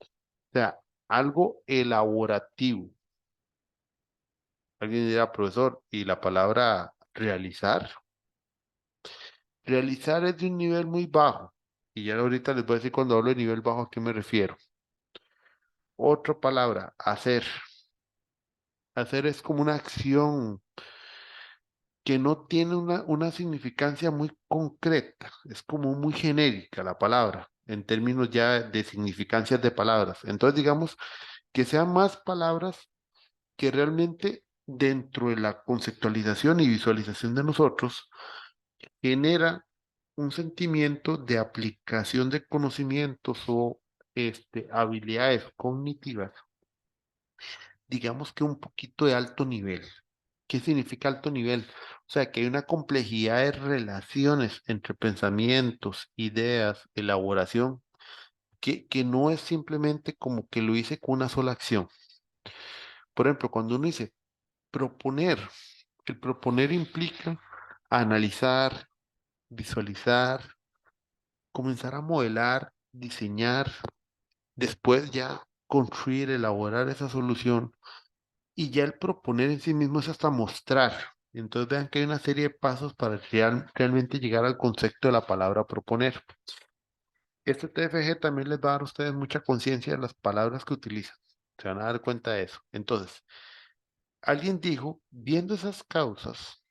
o sea, algo elaborativo. Alguien dirá, profesor, ¿y la palabra realizar? Realizar es de un nivel muy bajo. Y ya ahorita les voy a decir cuando hablo de nivel bajo a qué me refiero. Otra palabra, hacer. Hacer es como una acción que no tiene una significancia muy concreta, es como muy genérica la palabra, en términos ya de significancias de palabras. Entonces, digamos que sean más palabras que realmente dentro de la conceptualización y visualización de nosotros genera un sentimiento de aplicación de conocimientos o habilidades cognitivas, digamos que un poquito de alto nivel. ¿Qué significa alto nivel? O sea, que hay una complejidad de relaciones entre pensamientos, ideas, elaboración, que no es simplemente como que lo hice con una sola acción. Por ejemplo, cuando uno dice proponer, el proponer implica analizar, visualizar, comenzar a modelar diseñar, después ya construir, elaborar esa solución y ya el proponer en sí mismo es hasta mostrar. Entonces vean que hay una serie de pasos para realmente llegar al concepto de la palabra proponer. Este TFG también les va a dar a ustedes mucha conciencia de las palabras que utilizan. Se van a dar cuenta de eso. Entonces, alguien dijo, viendo esas causas,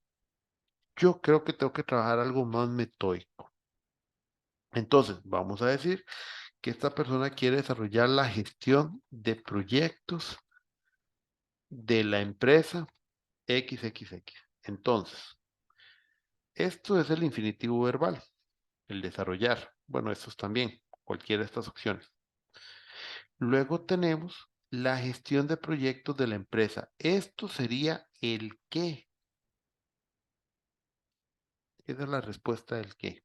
yo creo que tengo que trabajar algo más metódico. Entonces, vamos a decir que esta persona quiere desarrollar la gestión de proyectos de la empresa XXX. Entonces, esto es el infinitivo verbal, el desarrollar. Bueno, estos también, cualquiera de estas opciones. Luego tenemos la gestión de proyectos de la empresa. Esto sería el qué. Esa es la respuesta del qué.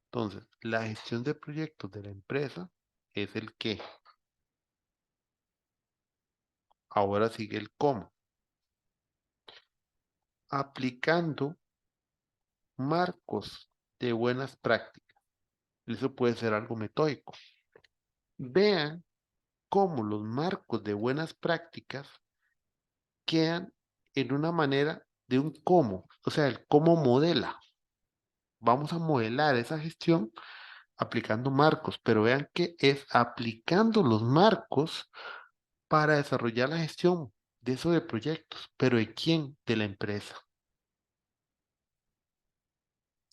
Entonces, la gestión de proyectos de la empresa es el qué. Ahora sigue el cómo. Aplicando marcos de buenas prácticas. Eso puede ser algo metódico. Vean cómo los marcos de buenas prácticas quedan en una manera de un cómo, o sea, el cómo modela. Vamos a modelar esa gestión aplicando marcos, pero vean que es aplicando los marcos para desarrollar la gestión de eso de proyectos, pero ¿de quién? De la empresa.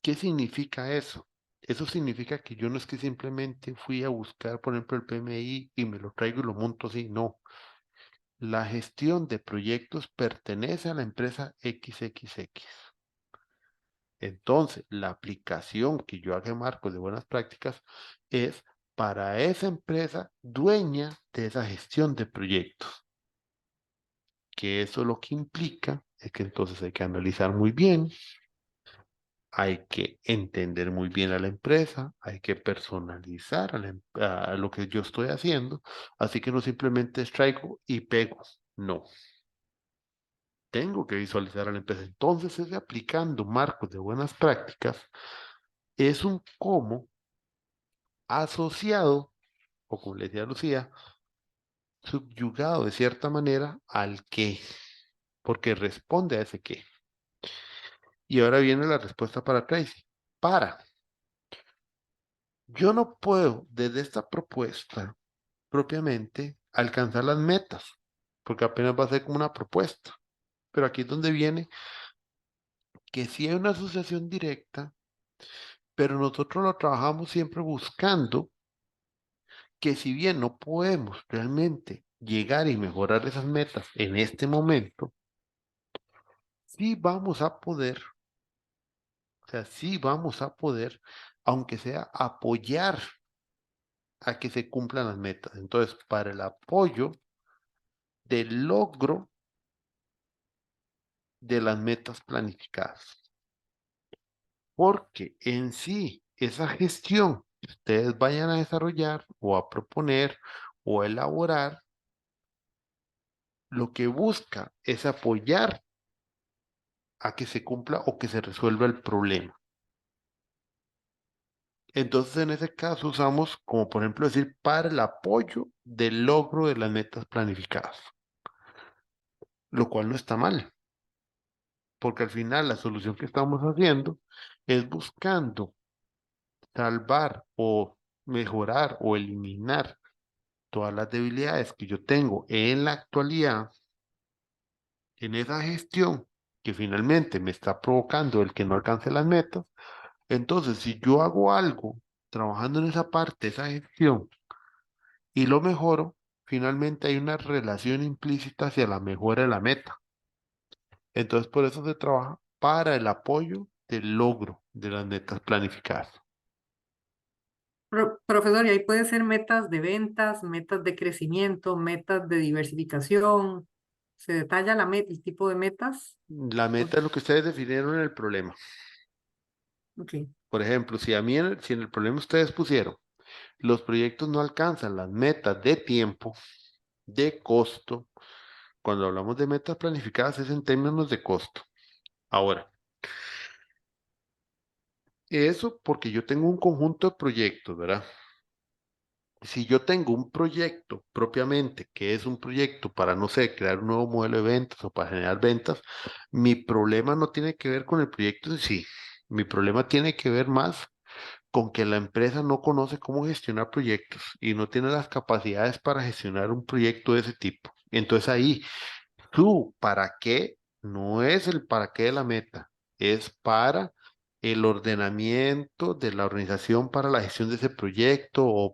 ¿Qué significa eso? Eso significa que yo no es que simplemente fui a buscar, por ejemplo, el PMI y me lo traigo y lo monto así, no. La gestión de proyectos pertenece a la empresa XXX. Entonces, la aplicación que yo haga en marcos de buenas prácticas es para esa empresa dueña de esa gestión de proyectos. Que eso lo que implica es que entonces hay que analizar muy bien, hay que entender muy bien a la empresa, hay que personalizar a lo que yo estoy haciendo, así que no simplemente extraigo y pego, no. Tengo que visualizar a la empresa. Entonces, es aplicando marcos de buenas prácticas, es un cómo asociado, o como le decía Lucía, subyugado de cierta manera al qué, porque responde a ese qué. Y ahora viene la respuesta para Tracy. Yo no puedo desde esta propuesta propiamente alcanzar las metas, porque apenas va a ser como una propuesta. Pero aquí es donde viene que sí hay una asociación directa, pero nosotros lo trabajamos siempre buscando que si bien no podemos realmente llegar y mejorar esas metas en este momento, sí vamos a poder, o sea, sí vamos a poder, aunque sea apoyar a que se cumplan las metas. Entonces, para el apoyo del logro de las metas planificadas. Porque en sí, esa gestión que ustedes vayan a desarrollar o a proponer o a elaborar, lo que busca es apoyar a que se cumpla o que se resuelva el problema. Entonces, en ese caso usamos, como por ejemplo decir, para el apoyo del logro de las metas planificadas, lo cual no está mal, porque al final la solución que estamos haciendo es buscando salvar o mejorar o eliminar todas las debilidades que yo tengo en la actualidad, en esa gestión que finalmente me está provocando el que no alcance las metas. Entonces, si yo hago algo trabajando en esa parte, esa gestión, y lo mejoro, finalmente hay una relación implícita hacia la mejora de la meta. Entonces, por eso se trabaja para el apoyo del logro de las metas planificadas. Profesor, y ahí puede ser metas de ventas, metas de crecimiento, metas de diversificación. ¿Se detalla el tipo de metas? La O- meta es lo que ustedes definieron en el problema. Ok. Por ejemplo, si en el problema ustedes pusieron, los proyectos no alcanzan las metas de tiempo, de costo. Cuando hablamos de metas planificadas es en términos de costo. Ahora, Eso porque yo tengo un conjunto de proyectos, ¿verdad? Si yo tengo un proyecto propiamente, que es un proyecto para, no sé, crear un nuevo modelo de ventas o para generar ventas, mi problema no tiene que ver con el proyecto en sí. Mi problema tiene que ver más con que la empresa no conoce cómo gestionar proyectos y no tiene las capacidades para gestionar un proyecto de ese tipo. Entonces ahí, tú, ¿para qué? No es el para qué de la meta, es para el ordenamiento de la organización para la gestión de ese proyecto o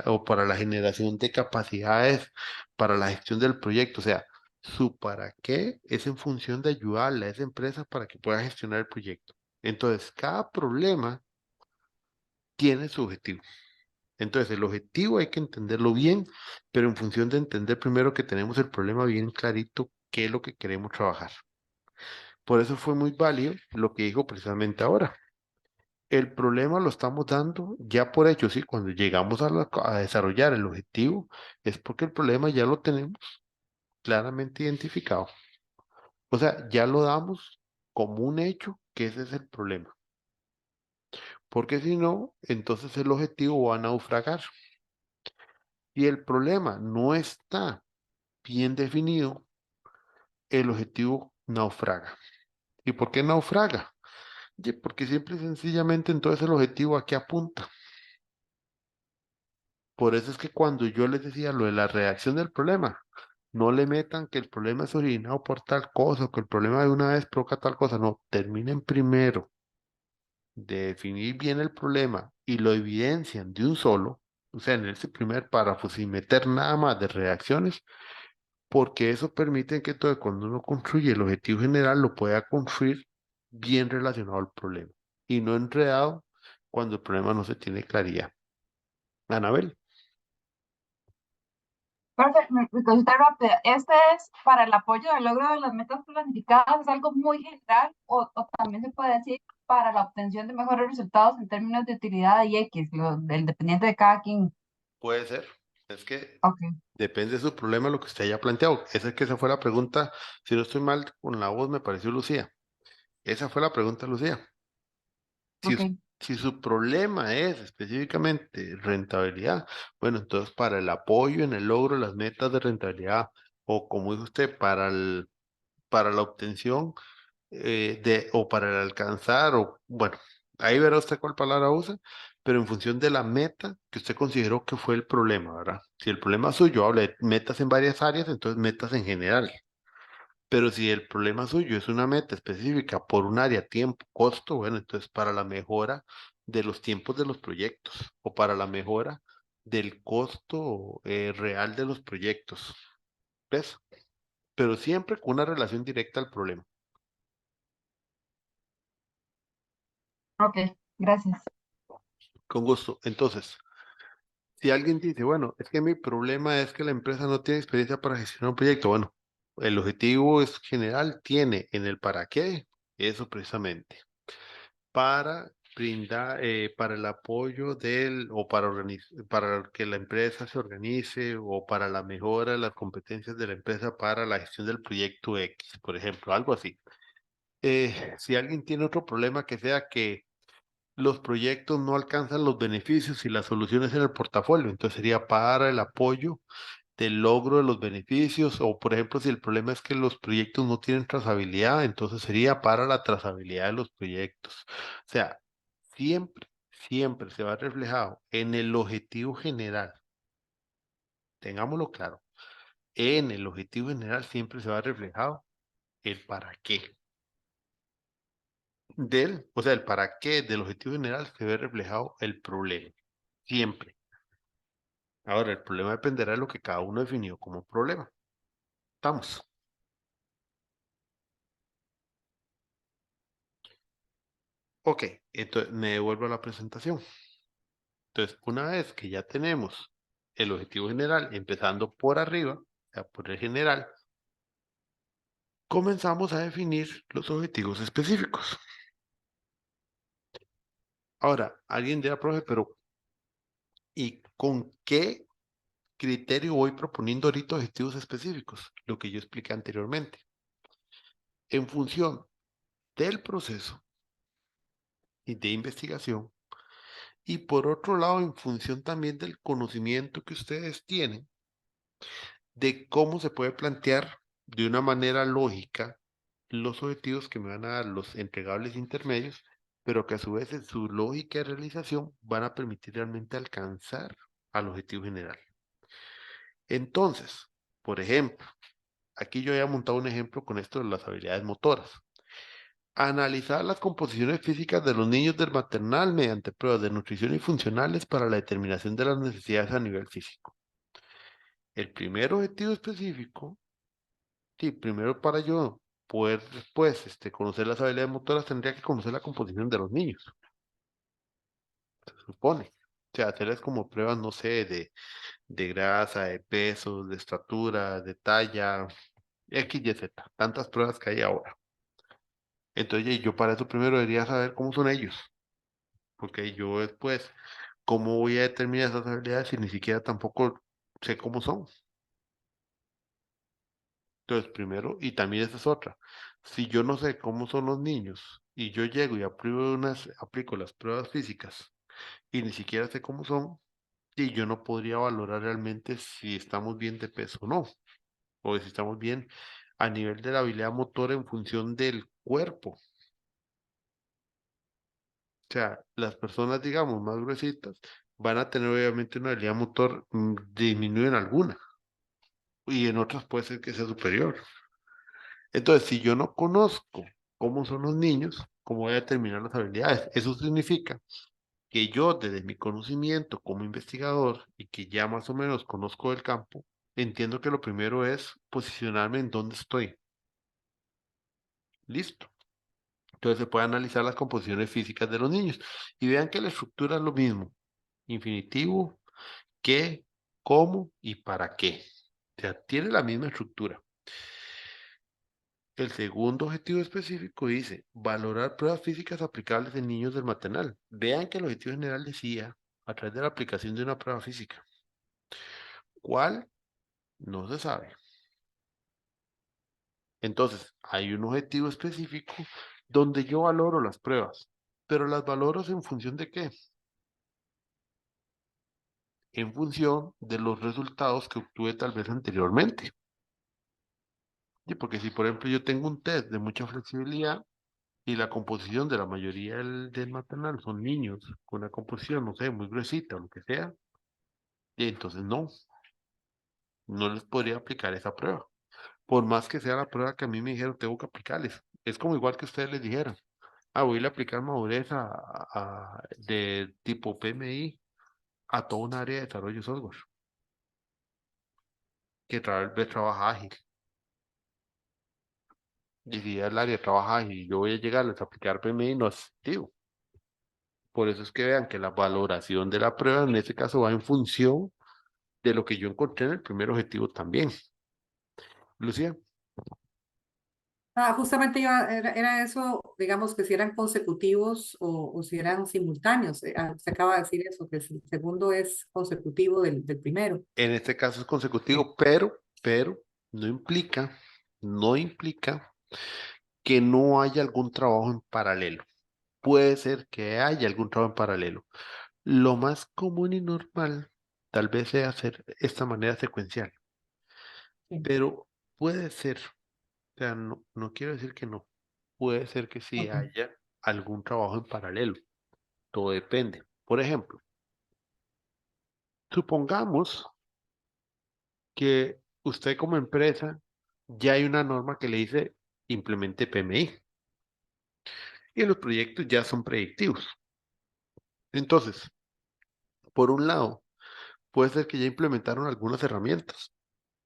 o para la generación de capacidades para la gestión del proyecto. O sea, su para qué es en función de ayudarle a esa empresa para que pueda gestionar el proyecto. Entonces, cada problema tiene su objetivo. Entonces, el objetivo hay que entenderlo bien, pero en función de entender primero que tenemos el problema bien clarito, qué es lo que queremos trabajar. Por eso fue muy válido lo que dijo precisamente ahora. El problema lo estamos dando ya por hecho, sí, cuando llegamos a desarrollar el objetivo, es porque el problema ya lo tenemos claramente identificado. O sea, ya lo damos como un hecho que ese es el problema. Porque si no, entonces el objetivo va a naufragar. Y el problema no está bien definido, el objetivo naufraga. ¿Y por qué naufraga? Porque siempre y sencillamente entonces el objetivo a qué apunta. Por eso es que cuando yo les decía lo de la redacción del problema, no le metan que el problema es originado por tal cosa, o que el problema de una vez provoca tal cosa. No, terminen primero de definir bien el problema y lo evidencian de un solo, o sea, en ese primer párrafo, sin meter nada más de redacciones, porque eso permite que todo, cuando uno construye el objetivo general, lo pueda construir bien relacionado al problema y no enredado cuando el problema no se tiene claridad. Anabel, Perfecto, mi consulta rápida. ¿Este es para el apoyo del logro de las metas planificadas? ¿Es algo muy general o también se puede decir para la obtención de mejores resultados en términos de utilidad y X, del dependiente de cada quien? puede ser. Es que Ok, depende de su problema lo que usted haya planteado. Esa fue la pregunta. Si no estoy mal con la voz, me pareció Lucía. Esa fue la pregunta, Lucía. Si, ok, us- si su problema es específicamente rentabilidad, bueno, entonces para el apoyo en el logro de las metas de rentabilidad, o como dijo usted, para la obtención o para el alcanzar, o bueno, ahí verá usted cuál palabra usa, pero en función de la meta que usted consideró que fue el problema, ¿verdad? Si el problema suyo habla de metas en varias áreas, entonces metas en general. Pero si el problema suyo es una meta específica por un área, tiempo, costo, bueno, entonces para la mejora de los tiempos de los proyectos o para la mejora del costo real de los proyectos. ¿Ves? Pero siempre con una relación directa al problema. ok, gracias. Con gusto. Entonces, si alguien dice, bueno, es que mi problema es que la empresa no tiene experiencia para gestionar un proyecto, bueno, el objetivo es general, tiene en el para qué, eso precisamente. Para brindar, para el apoyo o para que la empresa se organice o para la mejora de las competencias de la empresa para la gestión del proyecto X, por ejemplo, algo así. Si alguien tiene otro problema que sea que los proyectos no alcanzan los beneficios y las soluciones en el portafolio, entonces sería para el apoyo del logro de los beneficios, o por ejemplo, si el problema es que los proyectos no tienen trazabilidad, entonces sería para la trazabilidad de los proyectos. O sea, siempre, siempre se va reflejado en el objetivo general. Tengámoslo claro. En el objetivo general siempre se va reflejado el para qué o sea, el para qué del objetivo general se ve reflejado el problema. Siempre. Ahora, el problema dependerá de lo que cada uno definió como problema. Estamos. Ok, entonces me devuelvo a la presentación. Entonces, una vez que ya tenemos el objetivo general, empezando por arriba, o sea, por el general, comenzamos a definir los objetivos específicos. Ahora, alguien dirá, profe, pero ¿y con qué criterio voy proponiendo ahorita objetivos específicos? Lo que yo expliqué anteriormente. En función del proceso y de investigación. Y por otro lado, en función también del conocimiento que ustedes tienen, de cómo se puede plantear de una manera lógica los objetivos que me van a dar los entregables intermedios, pero que a su vez en su lógica de realización van a permitir realmente alcanzar al objetivo general. Entonces, por ejemplo, aquí yo había montado un ejemplo con esto de las habilidades motoras. Analizar las composiciones físicas de los niños del maternal mediante pruebas de nutrición y funcionales para la determinación de las necesidades a nivel físico. El primer objetivo específico, sí, primero para yo poder después conocer las habilidades motoras, tendría que conocer la composición de los niños, se supone. O sea, hacerles como pruebas, no sé, de grasa, de peso, de estatura, de talla, X, Y, Z, tantas pruebas que hay ahora. Entonces, yo para eso primero debería saber cómo son ellos, porque yo después, ¿cómo voy a determinar esas habilidades si ni siquiera tampoco sé cómo son? Entonces, primero, y también esa es otra, si yo no sé cómo son los niños y yo llego y aplico las pruebas físicas y ni siquiera sé cómo son, y yo no podría valorar realmente si estamos bien de peso o no, o si estamos bien a nivel de la habilidad motora en función del cuerpo. O sea, las personas, digamos, más gruesitas van a tener obviamente una habilidad motor disminuida en alguna y en otras puede ser que sea superior. Entonces, si yo no conozco cómo son los niños, ¿cómo voy a determinar las habilidades? Eso significa que yo, desde mi conocimiento como investigador y que ya más o menos conozco el campo, entiendo que lo primero es posicionarme en dónde estoy. Listo. Entonces se puede analizar las composiciones físicas de los niños y vean que la estructura es lo mismo. Infinitivo, qué, cómo y para qué. O sea, tiene la misma estructura. El segundo objetivo específico dice valorar pruebas físicas aplicables en niños del maternal. Vean que el objetivo general decía a través de la aplicación de una prueba física. ¿Cuál? No se sabe. Entonces, hay un objetivo específico donde yo valoro las pruebas, pero las valoro en función de qué? En función de los resultados que obtuve tal vez anteriormente. Sí, porque si, por ejemplo, yo tengo un test de mucha flexibilidad y la composición de la mayoría del maternal son niños con una composición, no sé, muy gruesita o lo que sea, y entonces no les podría aplicar esa prueba. Por más que sea la prueba que a mí me dijeron, tengo que aplicarles. Es como igual que ustedes les dijeran. Voy a aplicar madurez de tipo PMI a toda un área de desarrollo de software que tal vez trabaja ágil. Y si el área trabaja ágil y yo voy a llegarles a aplicar PMI, no es efectivo. Por eso es que vean que la valoración de la prueba en este caso va en función de lo que yo encontré en el primer objetivo también. Lucía, Justamente era eso, digamos, que si eran consecutivos o si eran simultáneos. Se acaba de decir eso, que el segundo es consecutivo del primero. en este caso es Sí. consecutivo, pero no implica que no haya algún trabajo en paralelo. Puede ser que haya algún trabajo en paralelo. Lo más común y normal tal vez sea hacer esta manera secuencial, Sí. pero puede ser, o sea, no quiero decir que no, puede ser que sí Ok. haya algún trabajo en paralelo, todo depende. Por ejemplo, supongamos que usted como empresa ya hay una norma que le dice implemente PMI y los proyectos ya son predictivos. Entonces, por un lado, puede ser que ya implementaron algunas herramientas.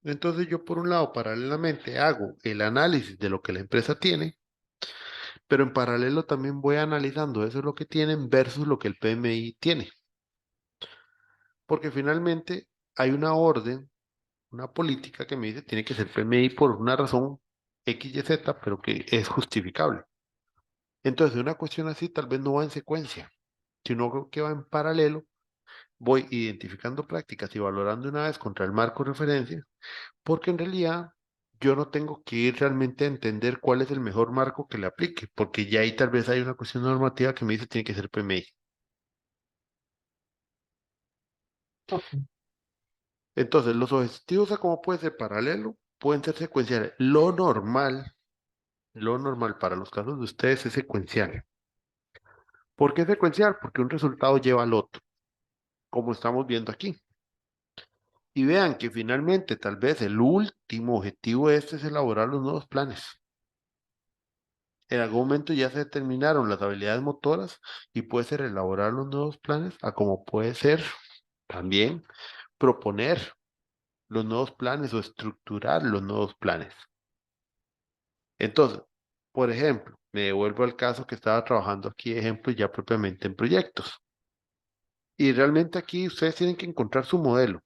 Entonces yo por un lado paralelamente hago el análisis de lo que la empresa tiene, pero en paralelo también voy analizando eso es lo que tienen versus lo que el PMI tiene. Porque finalmente hay una orden, una política que me dice tiene que ser PMI por una razón X, Y, Z, pero que es justificable. Entonces una cuestión así tal vez no va en secuencia, sino que va en paralelo. Voy identificando prácticas y valorando una vez contra el marco de referencia, porque en realidad yo no tengo que ir realmente a entender cuál es el mejor marco que le aplique, porque ya ahí tal vez hay una cuestión normativa que me dice tiene que ser PMI. Ok. Entonces, los objetivos a cómo puede ser paralelo, pueden ser secuenciales. Lo normal para los casos de ustedes es secuencial. ¿Por qué secuencial? Porque un resultado lleva al otro, como estamos viendo aquí. Y vean que finalmente tal vez el último objetivo de este es elaborar los nuevos planes. En algún momento ya se determinaron las habilidades motoras y puede ser elaborar los nuevos planes, a como puede ser también proponer los nuevos planes o estructurar los nuevos planes. Entonces, por ejemplo, me devuelvo al caso que estaba trabajando aquí, ejemplo, ya propiamente en proyectos. Y realmente aquí ustedes tienen que encontrar su modelo.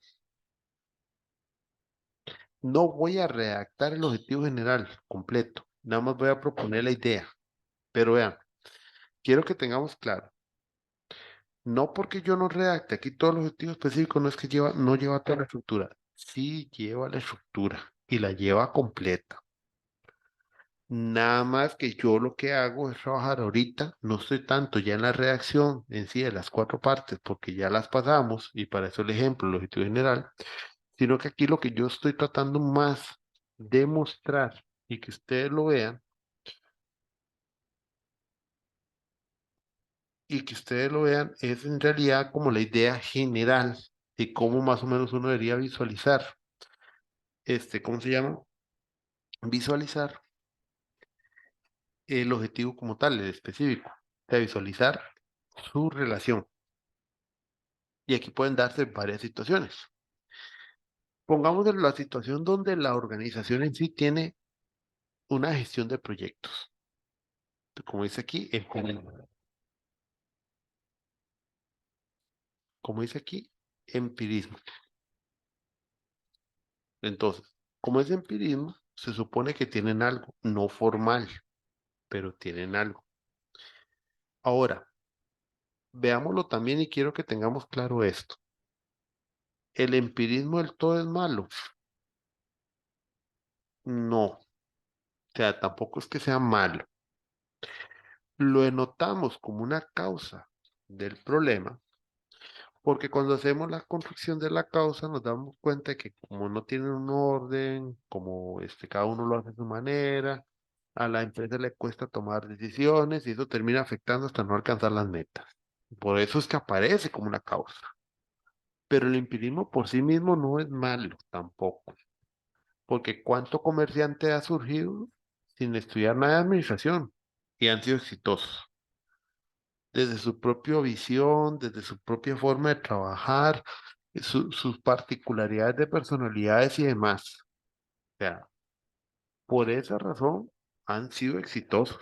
No voy a redactar el objetivo general completo, nada más voy a proponer la idea. Pero vean, quiero que tengamos claro, no porque yo no redacte aquí todo el objetivo específico, no es que no lleva toda la estructura. Sí lleva la estructura y la lleva completa. Nada más que yo lo que hago es trabajar ahorita, no estoy tanto ya en la redacción en sí de las 4 partes, porque ya las pasamos, y para eso el ejemplo, el objetivo general, sino que aquí lo que yo estoy tratando más de mostrar y que ustedes lo vean, es en realidad como la idea general de cómo más o menos uno debería visualizar, ¿cómo se llama? Visualizar el objetivo como tal, el específico, o sea, visualizar su relación. Y aquí pueden darse varias situaciones. Pongamos en la situación donde la organización en sí tiene una gestión de proyectos. Como dice aquí, empirismo. Como dice aquí, empirismo. Entonces, como es empirismo, se supone que tienen algo, no formal, pero tienen algo. Ahora, veámoslo también y quiero que tengamos claro esto. ¿El empirismo del todo es malo? No, o sea, tampoco es que sea malo. Lo notamos como una causa del problema, porque cuando hacemos la construcción de la causa nos damos cuenta de que como no tienen un orden, como cada uno lo hace a su manera, a la empresa le cuesta tomar decisiones y eso termina afectando hasta no alcanzar las metas. Por eso es que aparece como una causa. Pero el empirismo por sí mismo no es malo tampoco, porque ¿cuánto comerciante ha surgido sin estudiar nada de administración y han sido exitosos? Desde su propia visión, desde su propia forma de trabajar, sus particularidades de personalidades y demás. O sea, por esa razón han sido exitosos,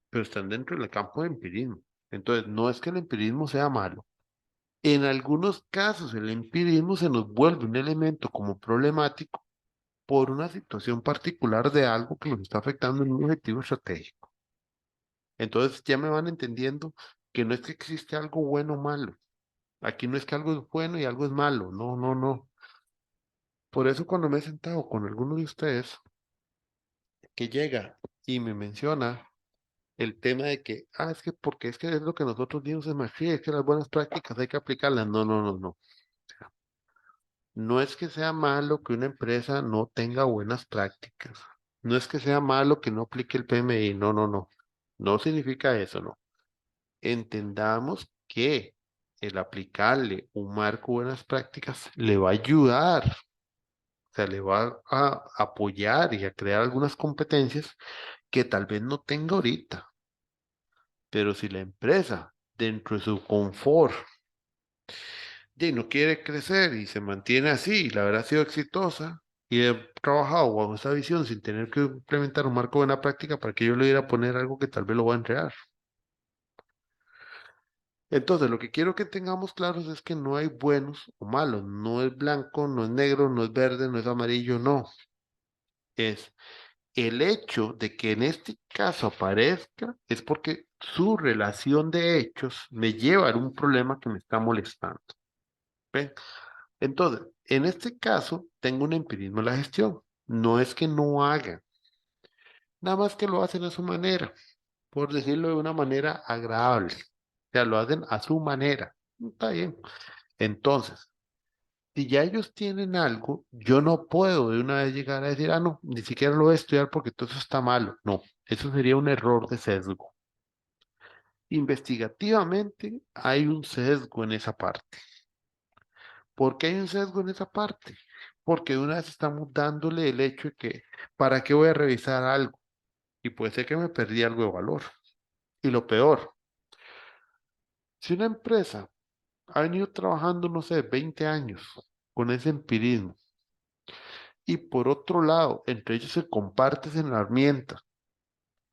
pero están dentro del campo de empirismo. Entonces, no es que el empirismo sea malo. En algunos casos, el empirismo se nos vuelve un elemento como problemático por una situación particular de algo que nos está afectando en un objetivo estratégico. Entonces, ya me van entendiendo que no es que existe algo bueno o malo. Aquí no es que algo es bueno y algo es malo, no, no, no. Por eso cuando me he sentado con alguno de ustedes que llega y me menciona el tema de que, es que porque es que es lo que nosotros dimos en maestría, es que las buenas prácticas hay que aplicarlas. No, no, no, no. No es que sea malo que una empresa no tenga buenas prácticas. No es que sea malo que no aplique el PMI. No, no, no. No significa eso, no. Entendamos que el aplicarle un marco de buenas prácticas le va a ayudar, o sea, le va a apoyar y a crear algunas competencias que tal vez no tenga ahorita. Pero si la empresa, dentro de su confort, no quiere crecer y se mantiene así, y la verdad ha sido exitosa, y he trabajado bajo esa visión sin tener que implementar un marco de buena práctica para que yo le diera a poner algo que tal vez lo va a entregar. Entonces, lo que quiero que tengamos claros es que no hay buenos o malos, no es blanco, no es negro, no es verde, no es amarillo, no. Es el hecho de que en este caso aparezca es porque su relación de hechos me lleva a un problema que me está molestando. ¿Ven? Entonces, en este caso, tengo un empirismo en la gestión. No es que no hagan, nada más que lo hacen a su manera, por decirlo de una manera agradable. O sea, lo hacen a su manera. Está bien. Entonces, si ya ellos tienen algo, yo no puedo de una vez llegar a decir, ah, no, ni siquiera lo voy a estudiar porque todo eso está malo. No, eso sería un error de sesgo. Investigativamente hay un sesgo en esa parte. ¿Por qué hay un sesgo en esa parte? Porque de una vez estamos dándole el hecho de que, ¿para qué voy a revisar algo? Y puede ser que me perdí algo de valor. Y lo peor, si una empresa ha venido trabajando, no sé, 20 años con ese empirismo, y por otro lado, entre ellos se comparten en la herramienta,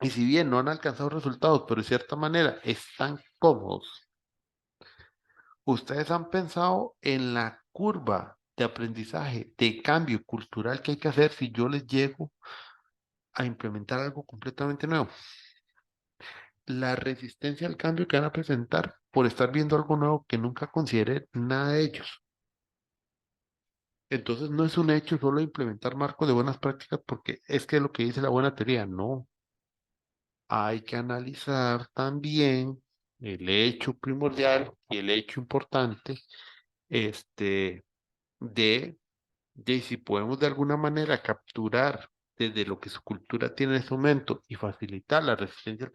y si bien no han alcanzado resultados, pero de cierta manera están cómodos, ustedes han pensado en la curva de aprendizaje, de cambio cultural que hay que hacer si yo les llego a implementar algo completamente nuevo. La resistencia al cambio que van a presentar por estar viendo algo nuevo que nunca considere nada de ellos. Entonces no es un hecho solo implementar marcos de buenas prácticas porque es que es lo que dice la buena teoría, no. Hay que analizar también el hecho primordial y el hecho importante, este, de, de si podemos de alguna manera capturar desde lo que su cultura tiene en ese momento y facilitar la resistencia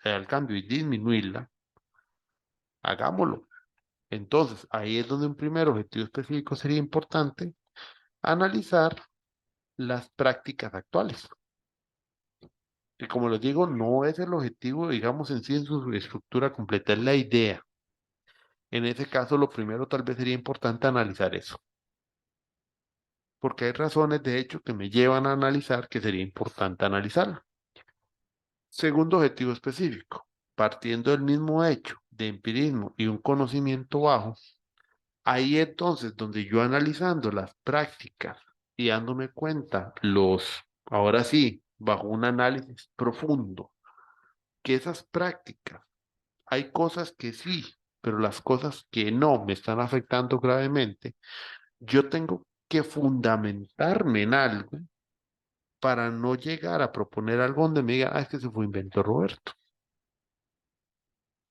al cambio y disminuirla, hagámoslo. Entonces, ahí es donde un primer objetivo específico sería importante analizar las prácticas actuales. Y como les digo, no es el objetivo, digamos, en sí en su estructura completa, es la idea. En ese caso, lo primero tal vez sería importante analizar eso, porque hay razones de hecho que me llevan a analizar que sería importante analizarlo. Segundo objetivo específico, partiendo del mismo hecho de empirismo y un conocimiento bajo, ahí entonces donde yo analizando las prácticas y dándome cuenta ahora sí, bajo un análisis profundo, que esas prácticas, hay cosas que sí, pero las cosas que no me están afectando gravemente, yo tengo que fundamentarme en algo para no llegar a proponer algo donde me digan, ah, es que se fue invento Roberto.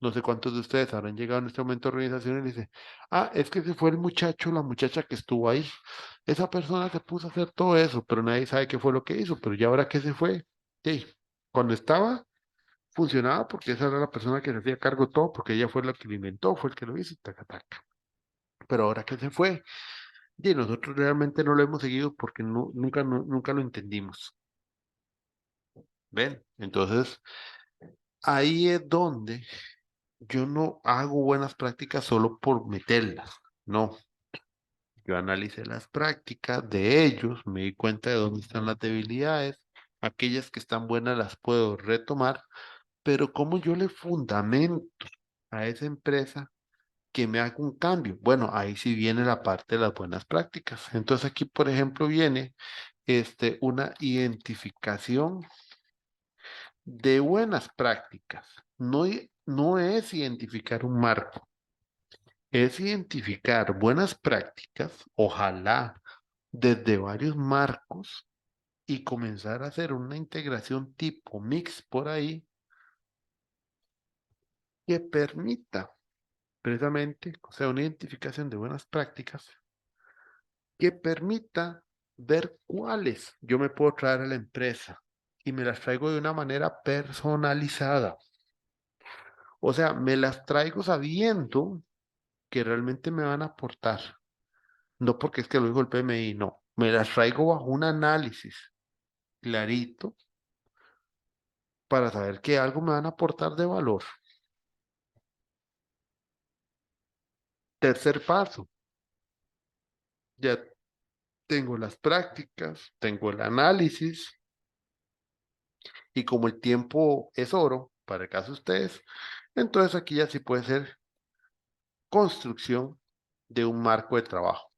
No sé cuántos de ustedes habrán llegado en este momento a organización y dicen, ah, es que se fue el muchacho, la muchacha que estuvo ahí. Esa persona se puso a hacer todo eso, pero nadie sabe qué fue lo que hizo, pero ya ahora que se fue, sí, cuando estaba, funcionaba porque esa era la persona que se hacía cargo de todo, porque ella fue la que lo inventó, fue el que lo hizo, taca, taca. Pero ahora que se fue, y nosotros realmente no lo hemos seguido porque nunca lo entendimos. ¿Ven? Entonces, ahí es donde yo no hago buenas prácticas solo por meterlas. No, yo analicé las prácticas de ellos, me di cuenta de dónde están las debilidades, aquellas que están buenas las puedo retomar, pero ¿cómo yo le fundamento a esa empresa que me haga un cambio? Bueno, ahí sí viene la parte de las buenas prácticas. Entonces aquí, por ejemplo, viene una identificación de buenas prácticas. No, no es identificar un marco, es identificar buenas prácticas, ojalá desde varios marcos, y comenzar a hacer una integración tipo mix por ahí que permita precisamente, o sea, una identificación de buenas prácticas que permita ver cuáles yo me puedo traer a la empresa y me las traigo de una manera personalizada. O sea, me las traigo sabiendo que realmente me van a aportar. No porque es que lo dijo el PMI, no. Me las traigo bajo un análisis clarito para saber que algo me van a aportar de valor. Tercer paso, ya tengo las prácticas, tengo el análisis y como el tiempo es oro, para el caso de ustedes, entonces aquí ya sí puede ser construcción de un marco de trabajo.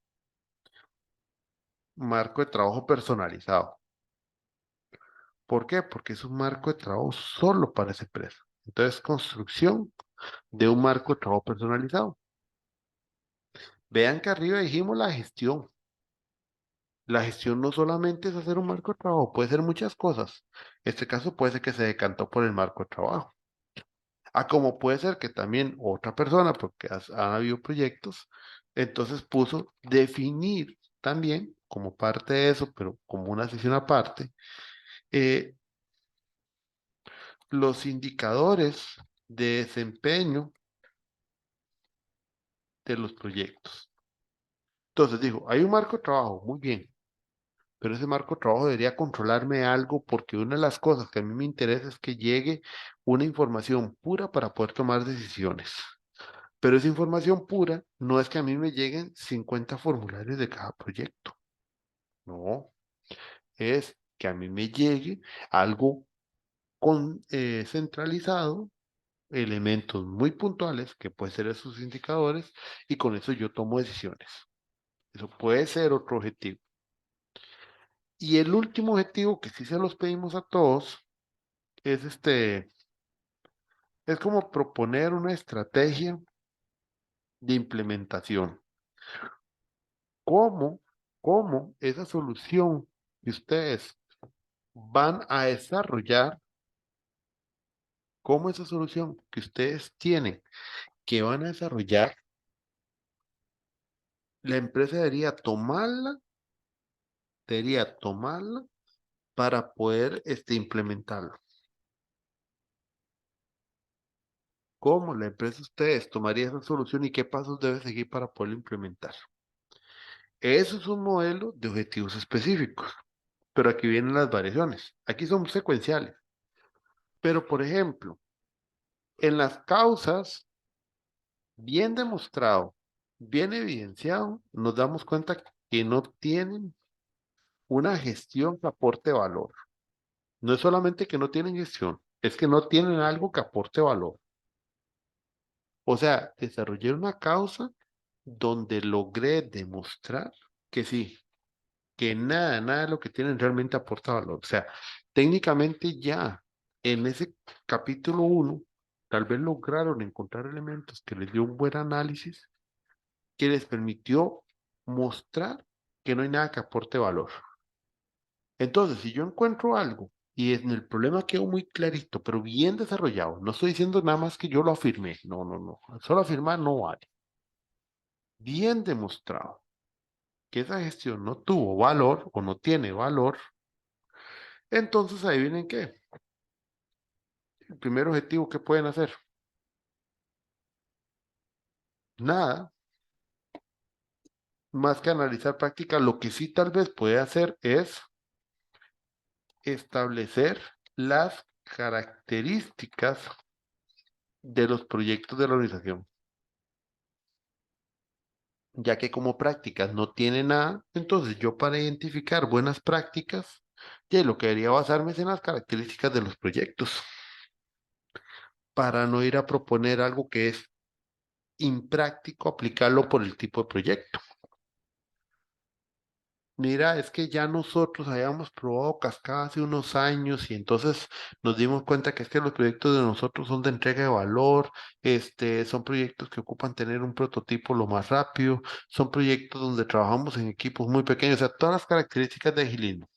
Marco de trabajo personalizado. ¿Por qué? Porque es un marco de trabajo solo para esa empresa. Entonces, construcción de un marco de trabajo personalizado. Vean que arriba dijimos la gestión. La gestión no solamente es hacer un marco de trabajo, puede ser muchas cosas. Este caso puede ser que se decantó por el marco de trabajo. Como puede ser que también otra persona, porque han habido proyectos, entonces puso definir también como parte de eso, pero como una sesión aparte, eh, los indicadores de desempeño de los proyectos. Entonces dijo, hay un marco de trabajo, muy bien, pero ese marco de trabajo debería controlarme algo porque una de las cosas que a mí me interesa es que llegue una información pura para poder tomar decisiones. Pero esa información pura no es que a mí me lleguen 50 formularios de cada proyecto. No, es que a mí me llegue algo centralizado, elementos muy puntuales, que pueden ser esos indicadores, y con eso yo tomo decisiones. Eso puede ser otro objetivo. Y el último objetivo, que sí se los pedimos a todos, es es como proponer una estrategia de implementación. ¿Cómo, cómo esa solución que ustedes van a desarrollar, cómo esa solución que ustedes tienen, que van a desarrollar, la empresa debería tomarla para poder implementarlo? ¿Cómo la empresa ustedes tomaría esa solución y qué pasos debe seguir para poderlo implementar? Eso es un modelo de objetivos específicos, pero aquí vienen las variaciones. Aquí son secuenciales. Pero, por ejemplo, en las causas, bien demostrado, bien evidenciado, nos damos cuenta que no tienen una gestión que aporte valor. No es solamente que no tienen gestión, es que no tienen algo que aporte valor. O sea, desarrollé una causa donde logré demostrar que sí, que nada de lo que tienen realmente aporta valor. O sea, técnicamente ya en ese capítulo 1, tal vez lograron encontrar elementos que les dio un buen análisis, que les permitió mostrar que no hay nada que aporte valor. Entonces, si yo encuentro algo y en el problema quedó muy clarito, pero bien desarrollado, no estoy diciendo nada más que yo lo afirmé, no, solo afirmar no vale. Bien demostrado que esa gestión no tuvo valor o no tiene valor, entonces adivinen qué. El primer objetivo que pueden hacer, nada más que analizar práctica. Lo que sí tal vez puede hacer es establecer las características de los proyectos de la organización, ya que como prácticas no tiene nada, entonces yo para identificar buenas prácticas, ya lo que debería basarme es en las características de los proyectos, para no ir a proponer algo que es impráctico aplicarlo por el tipo de proyecto. Mira, es que ya nosotros habíamos probado Cascada hace unos años y entonces nos dimos cuenta que es que los proyectos de nosotros son de entrega de valor, son proyectos que ocupan tener un prototipo lo más rápido, son proyectos donde trabajamos en equipos muy pequeños, o sea, todas las características de agilismo.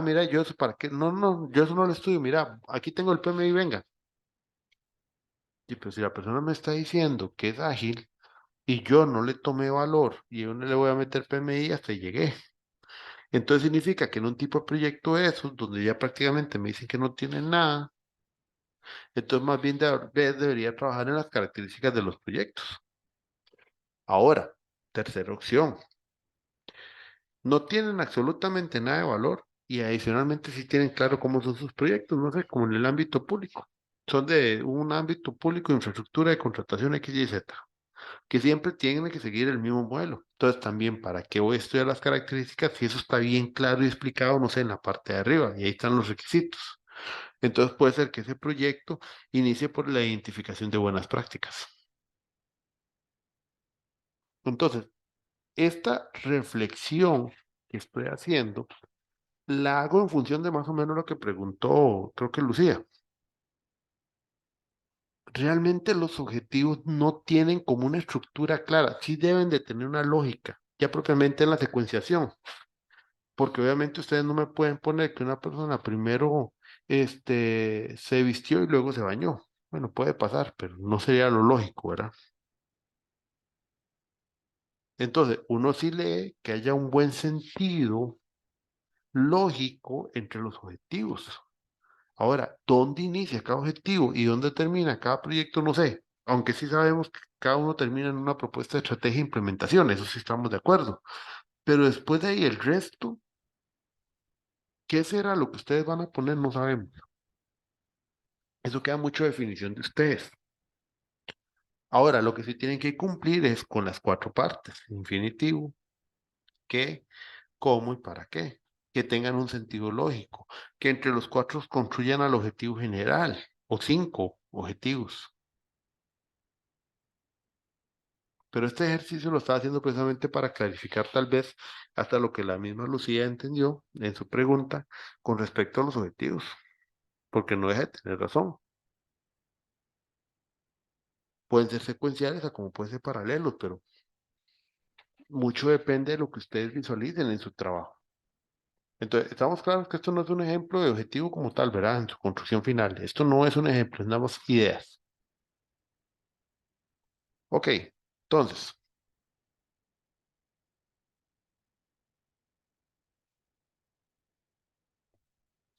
Mira, yo eso para qué, no, yo eso no lo estudio, mira, aquí tengo el PMI, venga. Y pues si la persona me está diciendo que es ágil y yo no le tomé valor y yo no le voy a meter PMI, hasta ahí llegué. Entonces significa que en un tipo de proyecto de esos, donde ya prácticamente me dicen que no tienen nada, entonces más bien debería trabajar en las características de los proyectos. Ahora, tercera opción, no tienen absolutamente nada de valor y adicionalmente sí tienen claro cómo son sus proyectos, no sé, como en el ámbito público. Son de un ámbito público, infraestructura de contratación X, Y, Z, que siempre tienen que seguir el mismo modelo. Entonces también, ¿para qué voy a estudiar las características si eso está bien claro y explicado, no sé, en la parte de arriba? Y ahí están los requisitos. Entonces puede ser que ese proyecto inicie por la identificación de buenas prácticas. Entonces, esta reflexión que estoy haciendo, la hago en función de más o menos lo que preguntó, creo que Lucía. Realmente los objetivos no tienen como una estructura clara, sí deben de tener una lógica. ya propiamente en la secuenciación, porque obviamente ustedes no me pueden poner que una persona primero se vistió y luego se bañó. Bueno, puede pasar, pero no sería lo lógico, ¿verdad? Entonces, uno sí lee que haya un buen sentido lógico entre los objetivos. Ahora, ¿dónde inicia cada objetivo y dónde termina cada proyecto? No sé, aunque sí sabemos que cada uno termina en una propuesta de estrategia e implementación, eso sí estamos de acuerdo. Pero después de ahí, el resto, ¿qué será lo que ustedes van a poner? No sabemos. Eso queda mucho de definición de ustedes. Ahora, lo que sí tienen que cumplir es con las cuatro partes: infinitivo, qué, cómo y para qué. Que tengan un sentido lógico, que entre los cuatro construyan al objetivo general o cinco objetivos. Pero este ejercicio lo estaba haciendo precisamente para clarificar tal vez hasta lo que la misma Lucía entendió en su pregunta con respecto a los objetivos, porque no deja de tener razón. Pueden ser secuenciales o como pueden ser paralelos, pero mucho depende de lo que ustedes visualicen en su trabajo. Entonces, estamos claros que esto no es un ejemplo de objetivo como tal, ¿verdad? En su construcción final. Esto no es un ejemplo, es nada más ideas. Ok, entonces,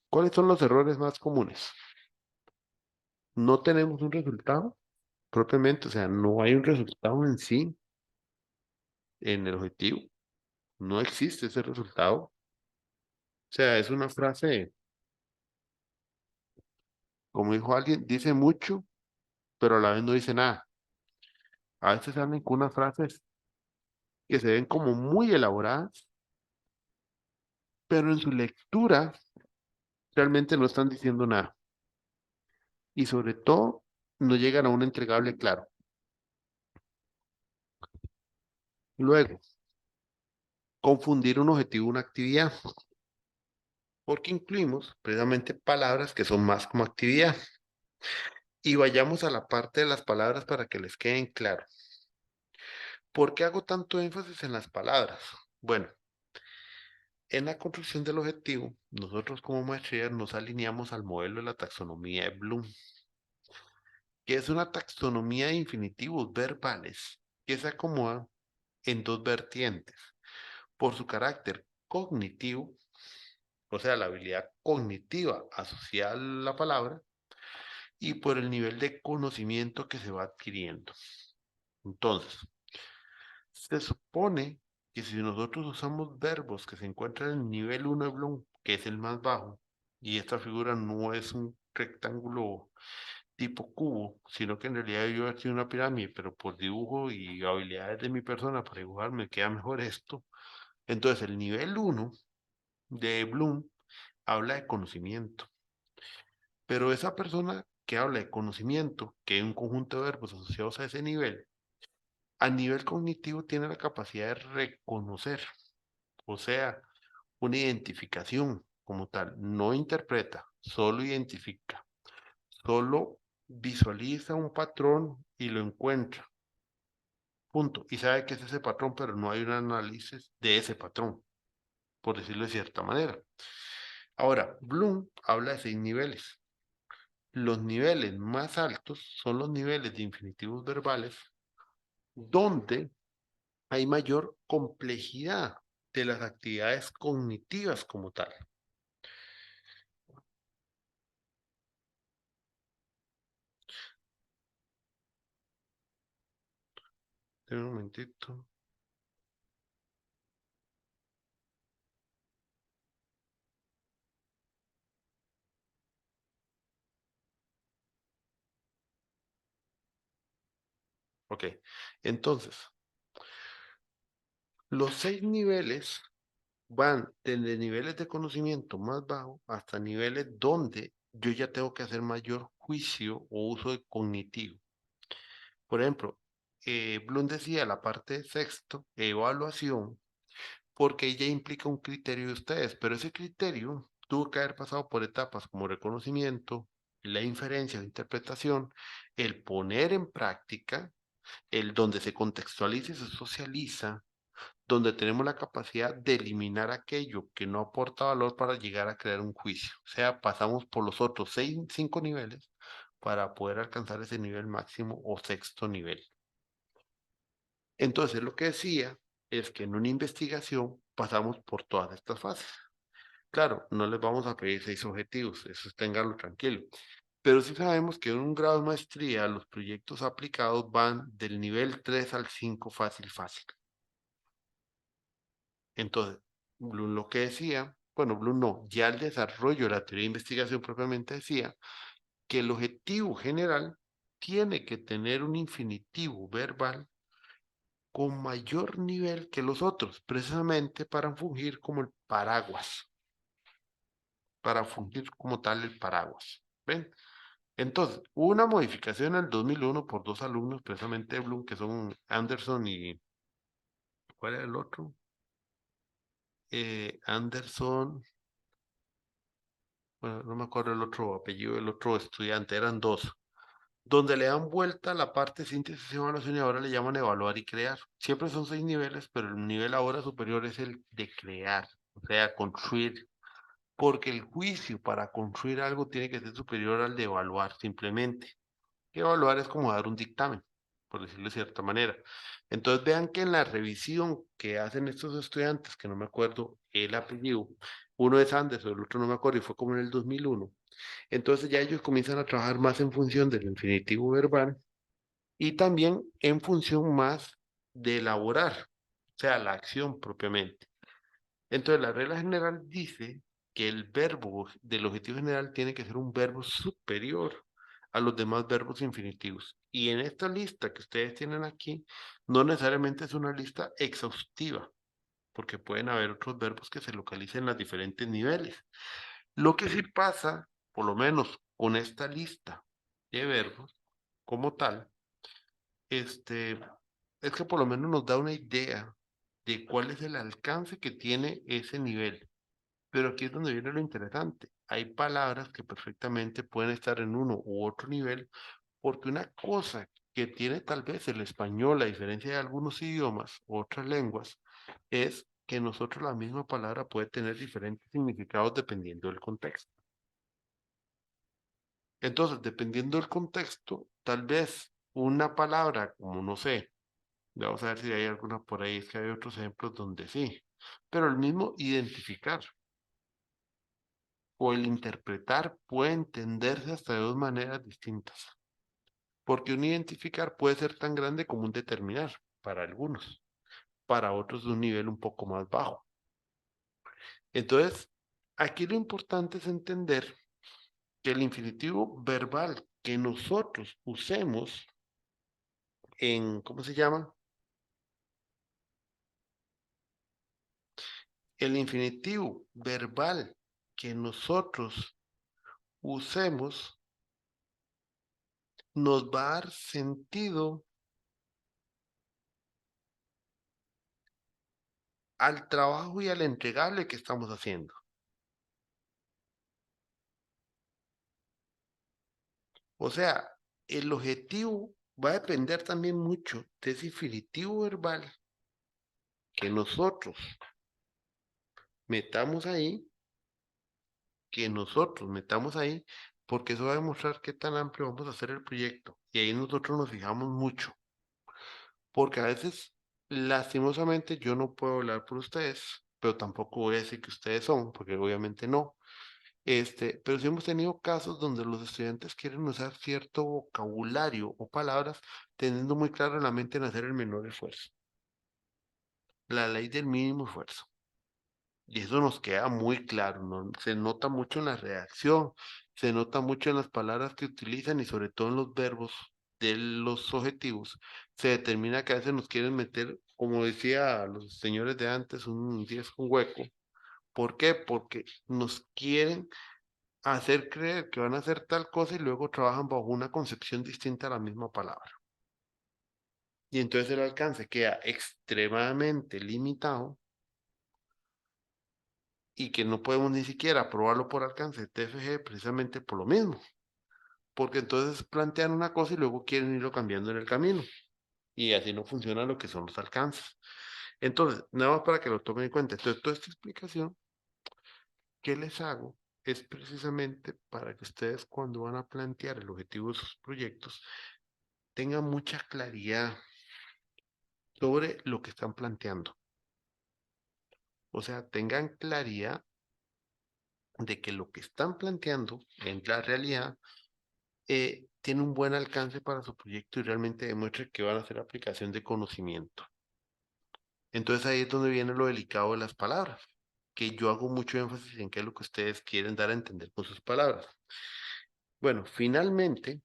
¿cuáles son los errores más comunes? No tenemos un resultado propiamente, o sea, no hay un resultado en sí en el objetivo. No existe ese resultado. O sea, es una frase, como dijo alguien, dice mucho, pero a la vez no dice nada. A veces salen con unas frases que se ven como muy elaboradas, pero en su lectura realmente no están diciendo nada. Y sobre todo, no llegan a un entregable claro. Luego, confundir un objetivo y una actividad, porque incluimos precisamente palabras que son más como actividad. Y vayamos a la parte de las palabras para que les queden claro. ¿Por qué hago tanto énfasis en las palabras? Bueno, en la construcción del objetivo, nosotros como maestría nos alineamos al modelo de la taxonomía de Bloom, que es una taxonomía de infinitivos verbales que se acomoda en dos vertientes: por su carácter cognitivo, o sea, la habilidad cognitiva asociada a la palabra, y por el nivel de conocimiento que se va adquiriendo. Entonces, se supone que si nosotros usamos verbos que se encuentran en el nivel 1 de Bloom, que es el más bajo, y esta figura no es un rectángulo tipo cubo, sino que en realidad yo he sido una pirámide, pero por dibujo y habilidades de mi persona para dibujar me queda mejor esto. Entonces, el nivel 1 de Bloom habla de conocimiento, pero esa persona que habla de conocimiento, que hay un conjunto de verbos asociados a ese nivel, a nivel cognitivo tiene la capacidad de reconocer, o sea, una identificación como tal. No interpreta, solo identifica, solo visualiza un patrón y lo encuentra. Punto. Y sabe que es ese patrón, pero no hay un análisis de ese patrón, por decirlo de cierta manera. Ahora, Bloom habla de 6 niveles. Los niveles más altos son los niveles de infinitivos verbales, donde hay mayor complejidad de las actividades cognitivas como tal. Un momentito. Ok, entonces, los 6 niveles van desde niveles de conocimiento más bajo hasta niveles donde yo ya tengo que hacer mayor juicio o uso de cognitivo. Por ejemplo, Bloom decía la parte de sexto, evaluación, porque ella implica un criterio de ustedes, pero ese criterio tuvo que haber pasado por etapas como reconocimiento, la inferencia o interpretación, el poner en práctica, el donde se contextualiza y se socializa, donde tenemos la capacidad de eliminar aquello que no aporta valor para llegar a crear un juicio. O sea, pasamos por los otros 5 niveles para poder alcanzar ese nivel máximo o sexto nivel. Entonces, lo que decía es que en una investigación pasamos por todas estas fases. Claro, no les vamos a pedir 6 objetivos, eso ténganlo tranquilo. Pero sí sabemos que en un grado de maestría los proyectos aplicados van del nivel 3 al 5 fácil, fácil. Entonces, Bloom lo que decía, bueno, Bloom no, ya el desarrollo de la teoría de investigación propiamente decía que el objetivo general tiene que tener un infinitivo verbal con mayor nivel que los otros, precisamente para fungir como el paraguas, para fungir como tal el paraguas. ¿Ven? Entonces, hubo una modificación en el 2001 por 2 alumnos, precisamente de Bloom, que son Anderson y... ¿Cuál era el otro? Anderson... Bueno, no me acuerdo el otro apellido del otro estudiante, eran 2, donde le dan vuelta la parte síntesis y evaluación y ahora le llaman evaluar y crear. Siempre son 6 niveles, pero el nivel ahora superior es el de crear, o sea, construir. Porque el juicio para construir algo tiene que ser superior al de evaluar simplemente. Evaluar es como dar un dictamen, por decirlo de cierta manera. Entonces vean que en la revisión que hacen estos estudiantes, que no me acuerdo el apellido, uno es Anderson, el otro no me acuerdo, y fue como en el 2001. Entonces ya ellos comienzan a trabajar más en función del infinitivo verbal y también en función más de elaborar, o sea, la acción propiamente. Entonces la regla general dice que el verbo del objetivo general tiene que ser un verbo superior a los demás verbos infinitivos. Y en esta lista que ustedes tienen aquí, no necesariamente es una lista exhaustiva, porque pueden haber otros verbos que se localicen en los diferentes niveles. Lo que sí pasa, por lo menos con esta lista de verbos como tal, es que por lo menos nos da una idea de cuál es el alcance que tiene ese nivel. Pero aquí es donde viene lo interesante. Hay palabras que perfectamente pueden estar en uno u otro nivel, porque una cosa que tiene tal vez el español, a diferencia de algunos idiomas u otras lenguas, es que nosotros la misma palabra puede tener diferentes significados dependiendo del contexto. Entonces, dependiendo del contexto, tal vez una palabra como, no sé, vamos a ver si hay alguna por ahí, es que hay otros ejemplos donde sí, pero el mismo identificar o el interpretar puede entenderse hasta de 2 maneras distintas, porque un identificar puede ser tan grande como un determinar, para algunos, para otros de un nivel un poco más bajo. Entonces, aquí lo importante es entender que el infinitivo verbal que nosotros usemos en, ¿cómo se llama? El infinitivo verbal que nosotros usemos nos va a dar sentido al trabajo y al entregable que estamos haciendo. O sea, el objetivo va a depender también mucho de ese infinitivo verbal que nosotros metamos ahí, porque eso va a demostrar qué tan amplio vamos a hacer el proyecto. Y ahí nosotros nos fijamos mucho, porque a veces, lastimosamente, yo no puedo hablar por ustedes, pero tampoco voy a decir que ustedes son, porque obviamente no. Pero sí hemos tenido casos donde los estudiantes quieren usar cierto vocabulario o palabras, teniendo muy claro en la mente en hacer el menor esfuerzo. La ley del mínimo esfuerzo. Y eso nos queda muy claro, ¿no? Se nota mucho en la redacción, se nota mucho en las palabras que utilizan y sobre todo en los verbos de los objetivos. Se determina que a veces nos quieren meter, como decía los señores de antes, un 10 con hueco. ¿Por qué? Porque nos quieren hacer creer que van a hacer tal cosa y luego trabajan bajo una concepción distinta a la misma palabra. Y entonces el alcance queda extremadamente limitado y que no podemos ni siquiera aprobarlo por alcance de TFG precisamente por lo mismo. Porque entonces plantean una cosa y luego quieren irlo cambiando en el camino. Y así no funciona lo que son los alcances. Entonces, nada más para que lo tomen en cuenta. Entonces, toda esta explicación que les hago es precisamente para que ustedes cuando van a plantear el objetivo de sus proyectos tengan mucha claridad sobre lo que están planteando. O sea, tengan claridad de que lo que están planteando en la realidad tiene un buen alcance para su proyecto y realmente demuestre que van a hacer aplicación de conocimiento. Entonces ahí es donde viene lo delicado de las palabras, que yo hago mucho énfasis en qué es lo que ustedes quieren dar a entender con sus palabras. Bueno, finalmente,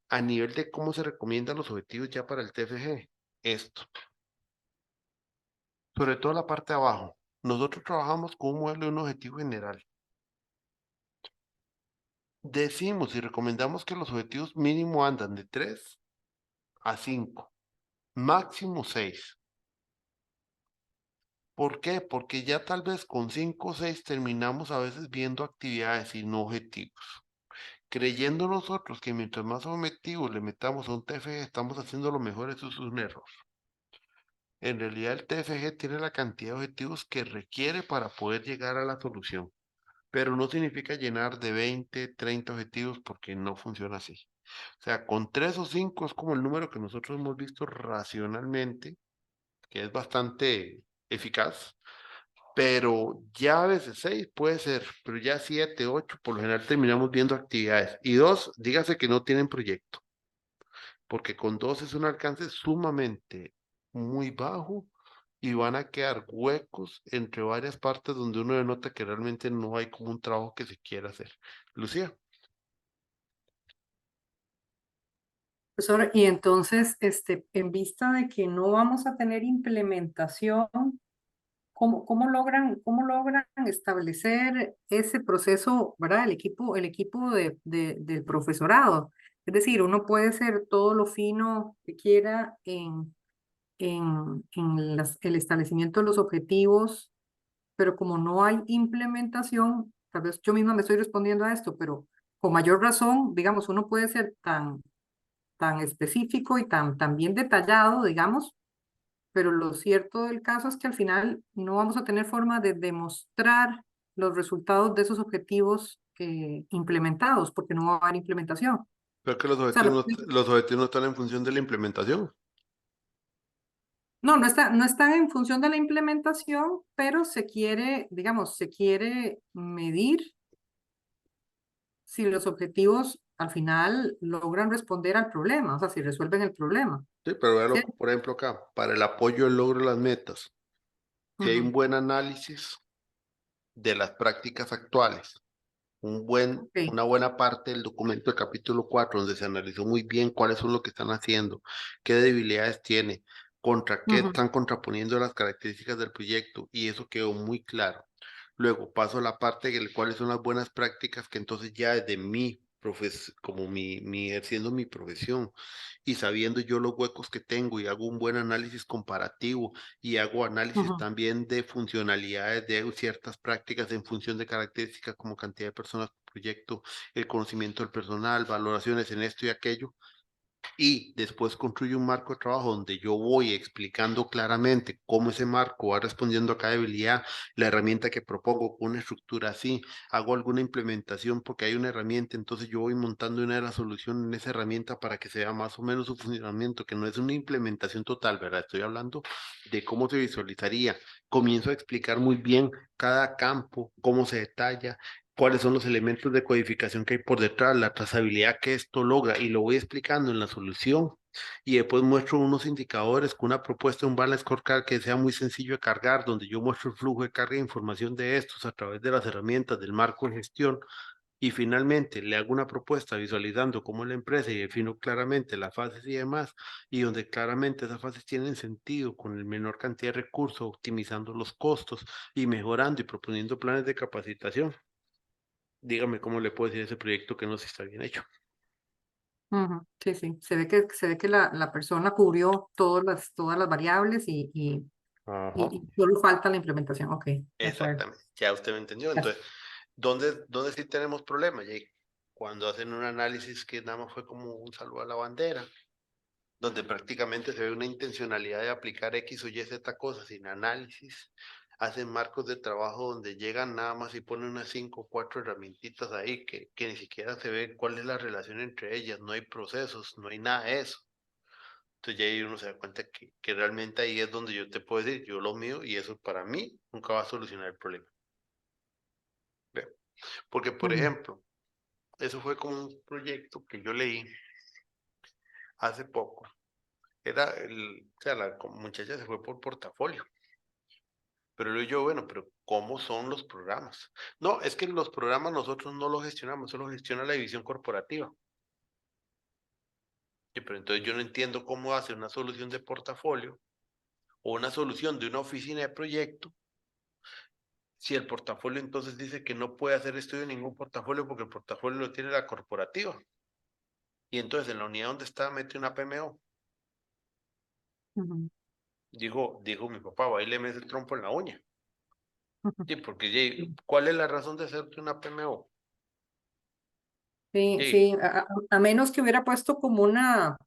a nivel de cómo se recomiendan los objetivos ya para el TFG, esto, sobre todo la parte de abajo, nosotros trabajamos con un modelo de un objetivo general. Decimos y recomendamos que los objetivos mínimo andan de 3 a 5, máximo 6. ¿Por qué? Porque ya tal vez con 5 o 6 terminamos a veces viendo actividades y no objetivos. Creyendo nosotros que mientras más objetivos le metamos a un TFG, estamos haciendo lo mejor, eso es un error. En realidad el TFG tiene la cantidad de objetivos que requiere para poder llegar a la solución, pero no significa llenar de 20, 30 objetivos porque no funciona así. O sea, con 3 o 5 es como el número que nosotros hemos visto racionalmente, que es bastante eficaz, pero ya a veces 6 puede ser, pero ya 7, 8, por lo general terminamos viendo actividades. Y 2, dígase que no tienen proyecto, porque con 2 es un alcance sumamente muy bajo y van a quedar huecos entre varias partes donde uno denota que realmente no hay como un trabajo que se quiera hacer. Lucía. Profesor, y entonces, en vista de que no vamos a tener implementación, cómo logran establecer ese proceso, ¿verdad? El equipo del profesorado. Es decir, uno puede ser todo lo fino que quiera en el establecimiento de los objetivos, pero como no hay implementación, tal vez yo misma me estoy respondiendo a esto, pero con mayor razón, digamos, uno puede ser tan específico y tan bien detallado, digamos, pero lo cierto del caso es que al final no vamos a tener forma de demostrar los resultados de esos objetivos implementados, porque no va a haber implementación. O Creo que sea, los objetivos no están en función de la implementación. no están en función de la implementación, pero se quiere, digamos, se quiere medir si los objetivos al final logran responder al problema, o sea, si resuelven el problema. Sí, pero véalo, ¿Sí? por ejemplo, acá, para el apoyo al logro de las metas, si hay un Ujú, buen análisis de las prácticas actuales, ok, una buena parte del documento del capítulo 4, donde se analizó muy bien cuáles son lo que están haciendo, qué debilidades tiene, contra qué ujú, están contraponiendo las características del proyecto, y eso quedó muy claro. Luego paso a la parte de cuáles son las buenas prácticas que entonces ya desde como ejerciendo mi profesión y sabiendo yo los huecos que tengo y hago un buen análisis comparativo y hago análisis ujú. también de funcionalidades de ciertas prácticas en función de características como cantidad de personas por proyecto, el conocimiento del personal, valoraciones en esto y aquello, y después construyo un marco de trabajo donde yo voy explicando claramente cómo ese marco va respondiendo a cada debilidad, la herramienta que propongo con una estructura así, hago alguna implementación porque hay una herramienta, entonces yo voy montando una de las soluciones en esa herramienta para que se vea más o menos su funcionamiento, que no es una implementación total, ¿verdad? Estoy hablando de cómo se visualizaría. Comienzo a explicar muy bien cada campo, cómo se detalla, cuáles son los elementos de codificación que hay por detrás, la trazabilidad que esto logra, y lo voy explicando en la solución. Y después muestro unos indicadores con una propuesta, un balance scorecard que sea muy sencillo de cargar, donde yo muestro el flujo de carga de información de estos a través de las herramientas del marco de gestión. Y finalmente le hago una propuesta visualizando cómo es la empresa y defino claramente las fases y demás, y donde claramente esas fases tienen sentido con el menor cantidad de recursos, optimizando los costos y mejorando y proponiendo planes de capacitación. Dígame cómo le puedo decir a ese proyecto que no se está bien hecho. Ujú, sí, sí, se ve que la persona cubrió todas las variables Ajá. y solo falta la implementación. Ok, de acuerdo. Exactamente, ya usted me entendió. Entonces, ¿dónde sí tenemos problemas? Jay? Cuando hacen un análisis que nada más fue como un saludo a la bandera, donde prácticamente se ve una intencionalidad de aplicar X o Y, Z cosas sin análisis. Hacen marcos de trabajo donde llegan nada más y ponen unas 5 o 4 herramientitas ahí que ni siquiera se ve cuál es la relación entre ellas, no hay procesos, no hay nada de eso. Entonces ya ahí uno se da cuenta que realmente ahí es donde yo te puedo decir, yo lo mío y eso para mí nunca va a solucionar el problema. ¿Ve? Porque, por Ujú. ejemplo, eso fue como un proyecto que yo leí hace poco. O sea, la muchacha se fue por portafolio. Pero le digo yo, bueno, pero ¿cómo son los programas? No, es que los programas nosotros no los gestionamos, solo gestiona la división corporativa. Pero entonces yo no entiendo cómo hace una solución de portafolio o una solución de una oficina de proyecto si el portafolio entonces dice que no puede hacer estudio de ningún portafolio porque el portafolio lo tiene la corporativa. Y entonces en la unidad donde está mete una PMO. Ujú. Dijo mi papá, va y le mete el trompo en la uña. Ujú. Sí, porque ¿cuál es la razón de hacerte una PMO? Sí, Sí, sí, a menos que hubiera puesto como una,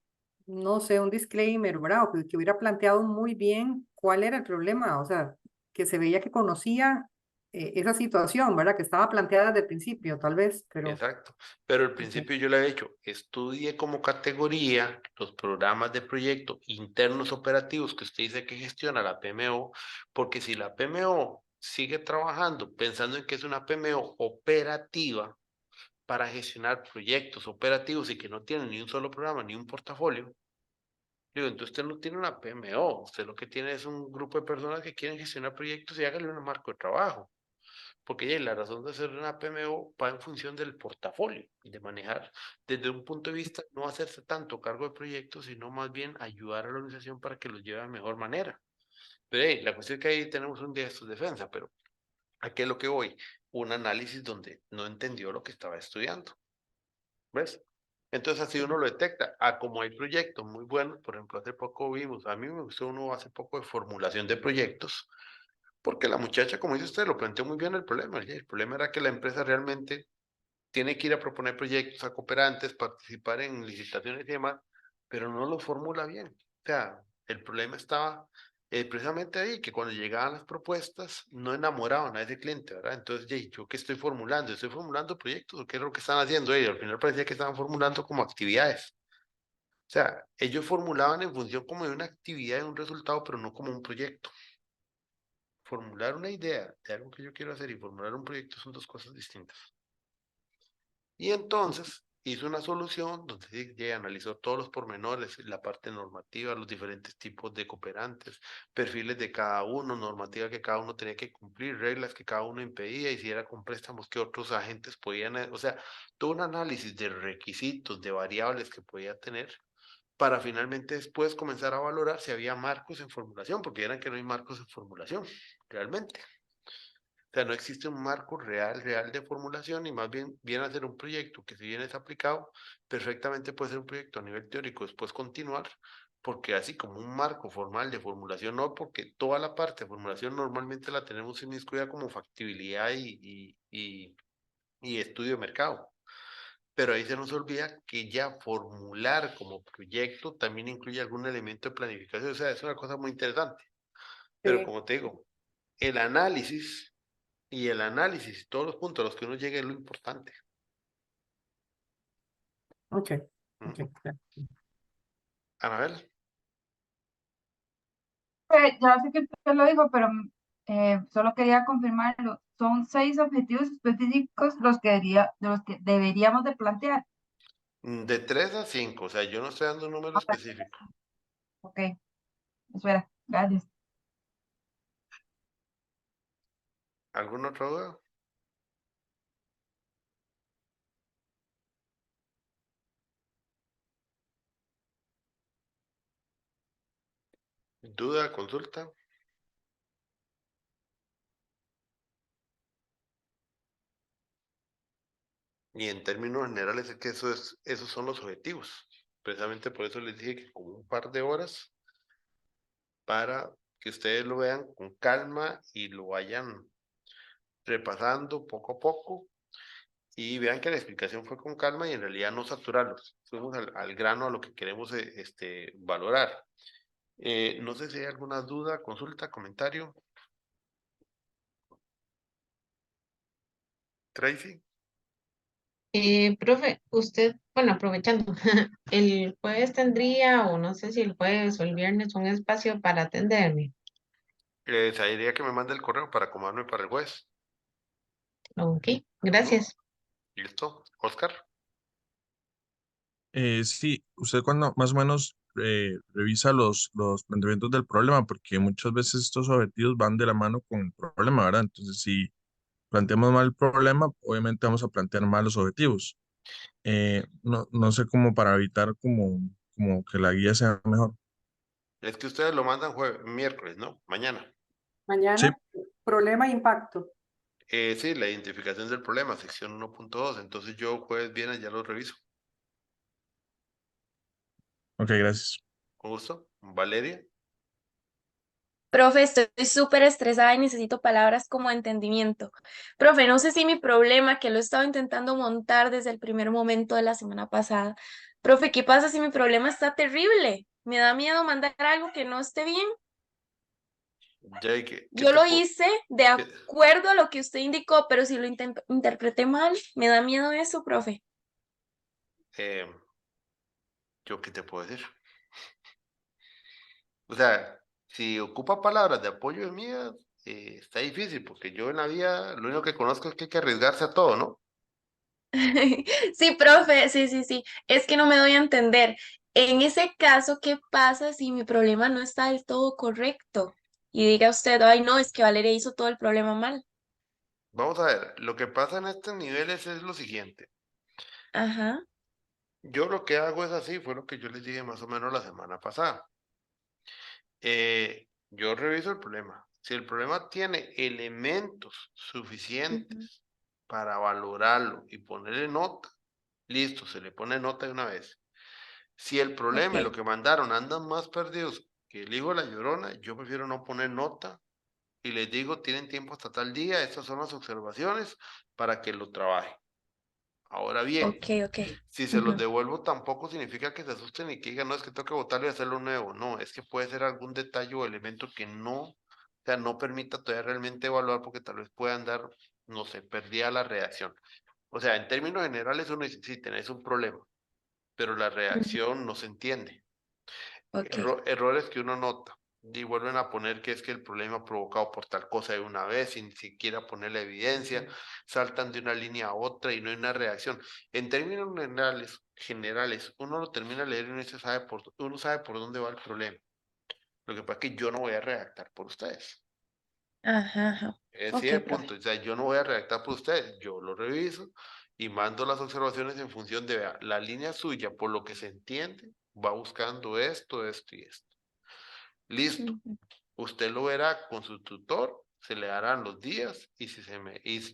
no sé, un disclaimer, ¿verdad? O que hubiera planteado muy bien cuál era el problema, o sea, que se veía que conocía esa situación, ¿verdad? Que estaba planteada desde el principio, tal vez, pero exacto. Pero al ok. principio yo le he dicho, estudie como categoría los programas de proyecto internos operativos que usted dice que gestiona la PMO, porque si la PMO sigue trabajando pensando en que es una PMO operativa para gestionar proyectos operativos y que no tiene ni un solo programa ni un portafolio, digo, entonces usted no tiene una PMO, usted lo que tiene es un grupo de personas que quieren gestionar proyectos y háganle un marco de trabajo. Porque ya, la razón de hacer una PMO va en función del portafolio y de manejar desde un punto de vista no hacerse tanto cargo de proyectos, sino más bien ayudar a la organización para que los lleve de mejor manera. Pero la cuestión es que ahí tenemos un día de su defensa, pero ¿a qué es lo que voy? Un análisis donde no entendió lo que estaba estudiando. ¿Ves? Entonces así uno lo detecta. Como hay proyectos muy buenos, por ejemplo, hace poco vimos, a mí me gustó uno hace poco de formulación de proyectos, porque la muchacha, como dice usted, lo planteó muy bien el problema. El problema era que la empresa realmente tiene que ir a proponer proyectos a cooperantes, participar en licitaciones y demás, pero no los formula bien. O sea, el problema estaba precisamente ahí, que cuando llegaban las propuestas no enamoraban a ese cliente, ¿verdad? Entonces, ¿yo qué estoy formulando? ¿Estoy formulando proyectos o qué es lo que están haciendo ellos? Al final parecía que estaban formulando como actividades. O sea, ellos formulaban en función como de una actividad, de un resultado, pero no como un proyecto. Formular una idea de algo que yo quiero hacer y formular un proyecto son dos cosas distintas. Y entonces hizo una solución donde ya analizó todos los pormenores, la parte normativa, los diferentes tipos de cooperantes, perfiles de cada uno, normativa que cada uno tenía que cumplir, reglas que cada uno impedía, y si era con préstamos que otros agentes podían, o sea, todo un análisis de requisitos, de variables que podía tener, para finalmente después comenzar a valorar si había marcos en formulación, porque eran que no hay marcos en formulación, realmente. O sea, no existe un marco real de formulación y más bien viene a ser un proyecto que si bien es aplicado, perfectamente puede ser un proyecto a nivel teórico, después continuar, porque así como un marco formal de formulación, no, porque toda la parte de formulación normalmente la tenemos inmiscuida como factibilidad y estudio de mercado. Pero ahí se nos olvida que ya formular como proyecto también incluye algún elemento de planificación, o sea, es una cosa muy interesante. Pero Sí, como te digo, el análisis y el análisis, todos los puntos a los que uno llegue es lo importante. ok, ok. Ujú. Ya. Anabel, Ya sé que usted lo dijo, pero solo quería confirmarlo. Son 6 objetivos específicos de los que deberíamos de plantear. de 3 a 5, o sea, yo no estoy dando un número específico. Ok, espera, gracias. ¿Alguna otra duda? ¿Duda, consulta? Y en términos generales es que esos son los objetivos. Precisamente por eso les dije que como un par de horas para que ustedes lo vean con calma y lo vayan repasando poco a poco y vean que la explicación fue con calma y en realidad no saturarlos. Fuimos al grano a lo que queremos valorar. No sé si hay alguna duda, consulta, comentario. Tracy. Profe, usted, bueno, aprovechando, el jueves tendría, o no sé si el jueves o el viernes, un espacio para atenderme. Diría que me mande el correo para acomodarme para el jueves. Ok, gracias. ¿Listo? Oscar. Sí, usted cuando más o menos revisa los planteamientos del problema, porque muchas veces estos objetivos van de la mano con el problema, ¿verdad? Entonces, si planteamos mal el problema, obviamente vamos a plantear mal los objetivos. No sé cómo para evitar como que la guía sea mejor. Es que ustedes lo mandan miércoles, ¿no? Mañana. Sí, Mañana, problema e impacto. Sí, la identificación del problema, sección 1.2. Entonces yo jueves, viernes ya lo reviso. ok, gracias. Con gusto. Valeria. Profe, estoy súper estresada y necesito palabras como entendimiento. Profe, no sé si mi problema, que lo he estado intentando montar desde el primer momento de la semana pasada. Profe, ¿qué pasa si mi problema está terrible? Me da miedo mandar algo que no esté bien. Jay, ¿qué Yo te lo puedo? hice de acuerdo a lo que usted indicó, pero si lo interpreté mal, me da miedo eso, profe. eh, ¿Yo qué te puedo decir? O sea, si ocupa palabras de apoyo de mías, está difícil, porque yo en la vida lo único que conozco es que hay que arriesgarse a todo, ¿no? Sí, profe, sí. Es que no me doy a entender. En ese caso, ¿qué pasa si mi problema no está del todo correcto? Y diga usted, ay, no, es que Valeria hizo todo el problema mal. Vamos a ver, lo que pasa en estos niveles es lo siguiente. Ajá. Yo lo que hago es así, fue lo que yo les dije más o menos la semana pasada. Yo reviso el problema. Si el problema tiene elementos Ujú. suficientes para valorarlo y ponerle nota, listo, se le pone nota de una vez. Si el problema y lo Ok, que mandaron andan más perdidos que el hijo de la llorona, yo prefiero no poner nota y les digo, tienen tiempo hasta tal día, estas son las observaciones para que lo trabajen. Ahora bien, ok. si se los Ujú. devuelvo tampoco significa que se asusten y que digan, no, es que tengo que votarlo y hacerlo nuevo. No, es que puede ser algún detalle o elemento que no, o sea, no permita todavía realmente evaluar porque tal vez puedan dar, no sé, perdida la reacción. O sea, en términos generales uno dice, sí, tenés un problema, pero la Ujú. reacción no se entiende. Ok, Errores que uno nota. Y vuelven a poner que es que el problema provocado por tal cosa de una vez, sin siquiera poner la evidencia, saltan de una línea a otra y no hay una reacción. En términos generales, uno lo termina de leer y uno sabe por dónde va el problema. Lo que pasa es que yo no voy a redactar por ustedes. ajá. Ese es Ok, el profe. punto. O sea, yo no voy a redactar por ustedes. Yo lo reviso y mando las observaciones en función de, vea, la línea suya, por lo que se entiende, va buscando esto, esto y esto. Listo. Ujú. Usted lo verá con su tutor, se le darán los días y si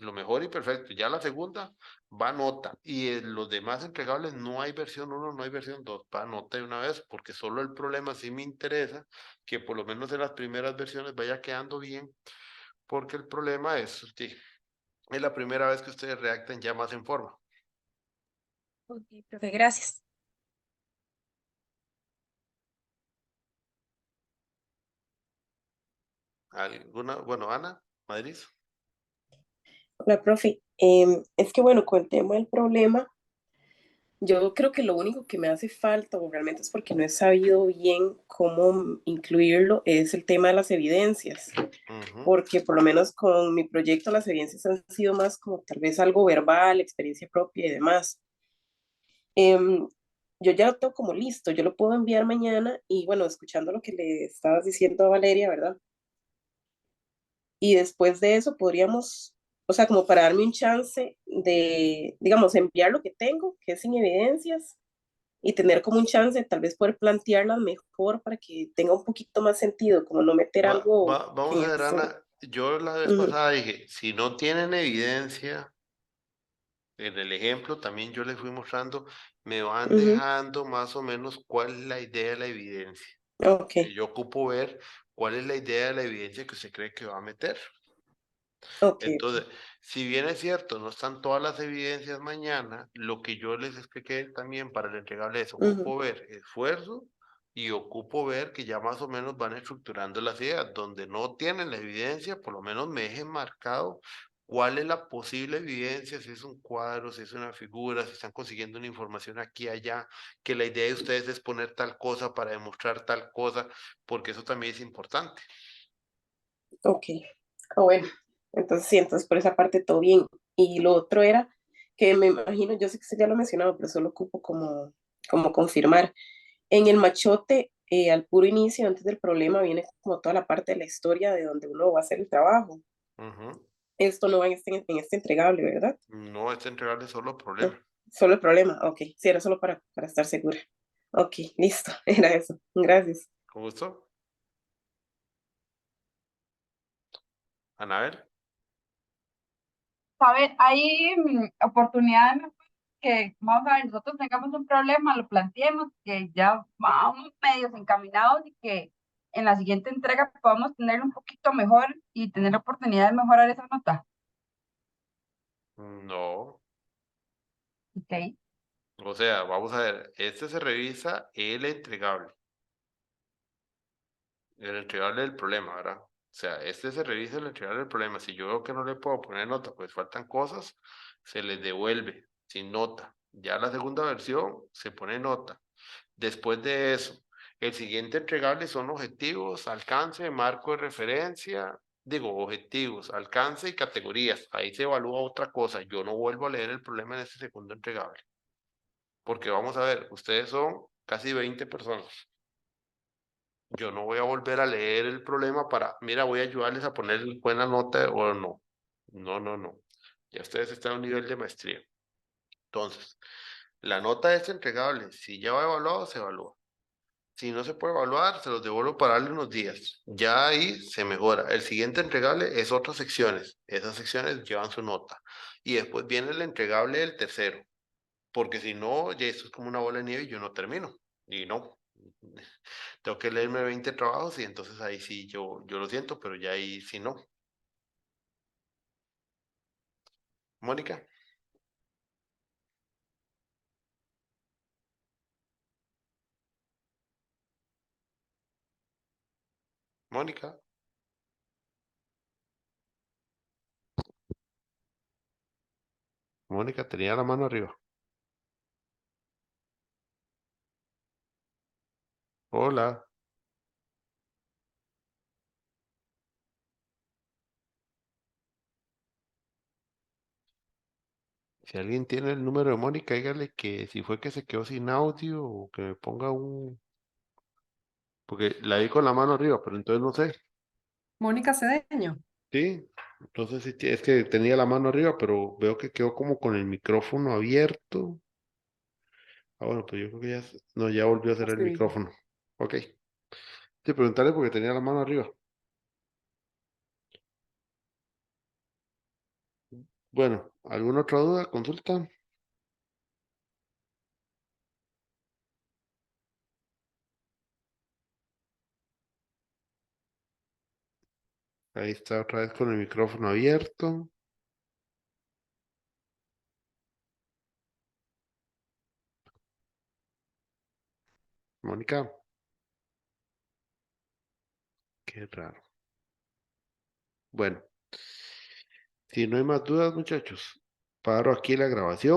lo mejor y perfecto. Ya la segunda va a nota y en los demás entregables no hay versión 1, no hay versión 2, va a nota de una vez porque solo el problema sí me interesa que por lo menos en las primeras versiones vaya quedando bien porque el problema es, sí, es la primera vez que ustedes redactan ya más en forma. Ok, profe, gracias. Bueno, Ana, Madrid. Hola, profe. Es que bueno, con el tema del problema, yo creo que lo único que me hace falta, o realmente es porque no he sabido bien cómo incluirlo, es el tema de las evidencias, Ujú. porque por lo menos con mi proyecto las evidencias han sido más como tal vez algo verbal, experiencia propia y demás. Em, yo ya lo tengo como listo, yo lo puedo enviar mañana y bueno, escuchando lo que le estabas diciendo a Valeria, ¿verdad? Y después de eso podríamos, o sea, como para darme un chance de, digamos, enviar lo que tengo, que es sin evidencias, y tener como un chance de tal vez poder plantearlas mejor para que tenga un poquito más sentido, como no meter algo Vamos que a ver, eso. Ana. Yo la vez Ujú, pasada dije, si no tienen evidencia, en el ejemplo también yo les fui mostrando, me van ujú, dejando más o menos cuál es la idea de la evidencia. ok, Yo ocupo ver cuál es la idea de la evidencia que usted cree que va a meter. ok, Entonces, Si bien es cierto, no están todas las evidencias mañana, lo que yo les expliqué también para el entregable es, ocupo ver esfuerzo y ocupo ver que ya más o menos van estructurando las ideas. Donde no tienen la evidencia, por lo menos me dejen marcado cuál es la posible evidencia, si es un cuadro, si es una figura, si están consiguiendo una información aquí, allá, que la idea de ustedes es poner tal cosa para demostrar tal cosa, porque eso también es importante. Ok, bueno, entonces sí, entonces por esa parte todo bien. Y lo otro era que me imagino, yo sé que usted ya lo ha mencionado, pero solo ocupo como confirmar. En el machote, al puro inicio, antes del problema, viene como toda la parte de la historia de donde uno va a hacer el trabajo. Esto no va en este entregable, ¿verdad? No, este entregable solo No, problema. solo el problema, ok. Sí, era solo para estar segura. Ok, listo, era eso. Gracias. ¿Con gusto? Anabel. A ver, hay oportunidades que, vamos a ver, nosotros tengamos un problema, lo planteemos, que ya vamos medios encaminados y que en la siguiente entrega podamos tenerlo un poquito mejor y tener la oportunidad de mejorar esa nota. No. Ok. O sea, vamos a ver, este se revisa el entregable del problema, ¿verdad? O sea, este se revisa el entregable del problema. Si yo veo que no le puedo poner nota, pues faltan cosas, se les devuelve sin nota. Ya la segunda versión se pone nota. Después de eso, el siguiente entregable son objetivos, alcance, marco de referencia, digo, objetivos, alcance y categorías. Ahí se evalúa otra cosa. Yo no vuelvo a leer el problema en este segundo entregable. Porque vamos a ver, ustedes son casi 20 personas. Yo no voy a volver a leer el problema para, mira, voy a ayudarles a poner buena nota o no. No, no, no. Ya ustedes están a un nivel de maestría. Entonces, la nota es entregable. Si ya va evaluado, se evalúa. Si no se puede evaluar, se los devuelvo para darle unos días. Ya ahí se mejora. El siguiente entregable es otras secciones. Esas secciones llevan su nota. Y después viene el entregable del tercero. Porque si no, ya esto es como una bola de nieve y yo no termino. Y no. Tengo que leerme 20 trabajos y entonces ahí sí yo lo siento, pero ya ahí sí no. Mónica. Mónica. Mónica tenía la mano arriba. Hola. Si alguien tiene el número de Mónica, dígale que si fue que se quedó sin audio o que me ponga un... Porque la vi con la mano arriba, pero entonces no sé. Mónica Cedeño. Sí, entonces sí, es que tenía la mano arriba, pero veo que quedó como con el micrófono abierto. Ah, bueno, pues yo creo que ya... No, ya volvió a cerrar el Sí. micrófono. Ok. Sí, preguntarle porque tenía la mano arriba. Bueno, ¿alguna otra duda? ¿Consulta? Ahí está otra vez con el micrófono abierto. Mónica. Qué raro. Bueno, si no hay más dudas, muchachos, paro aquí la grabación.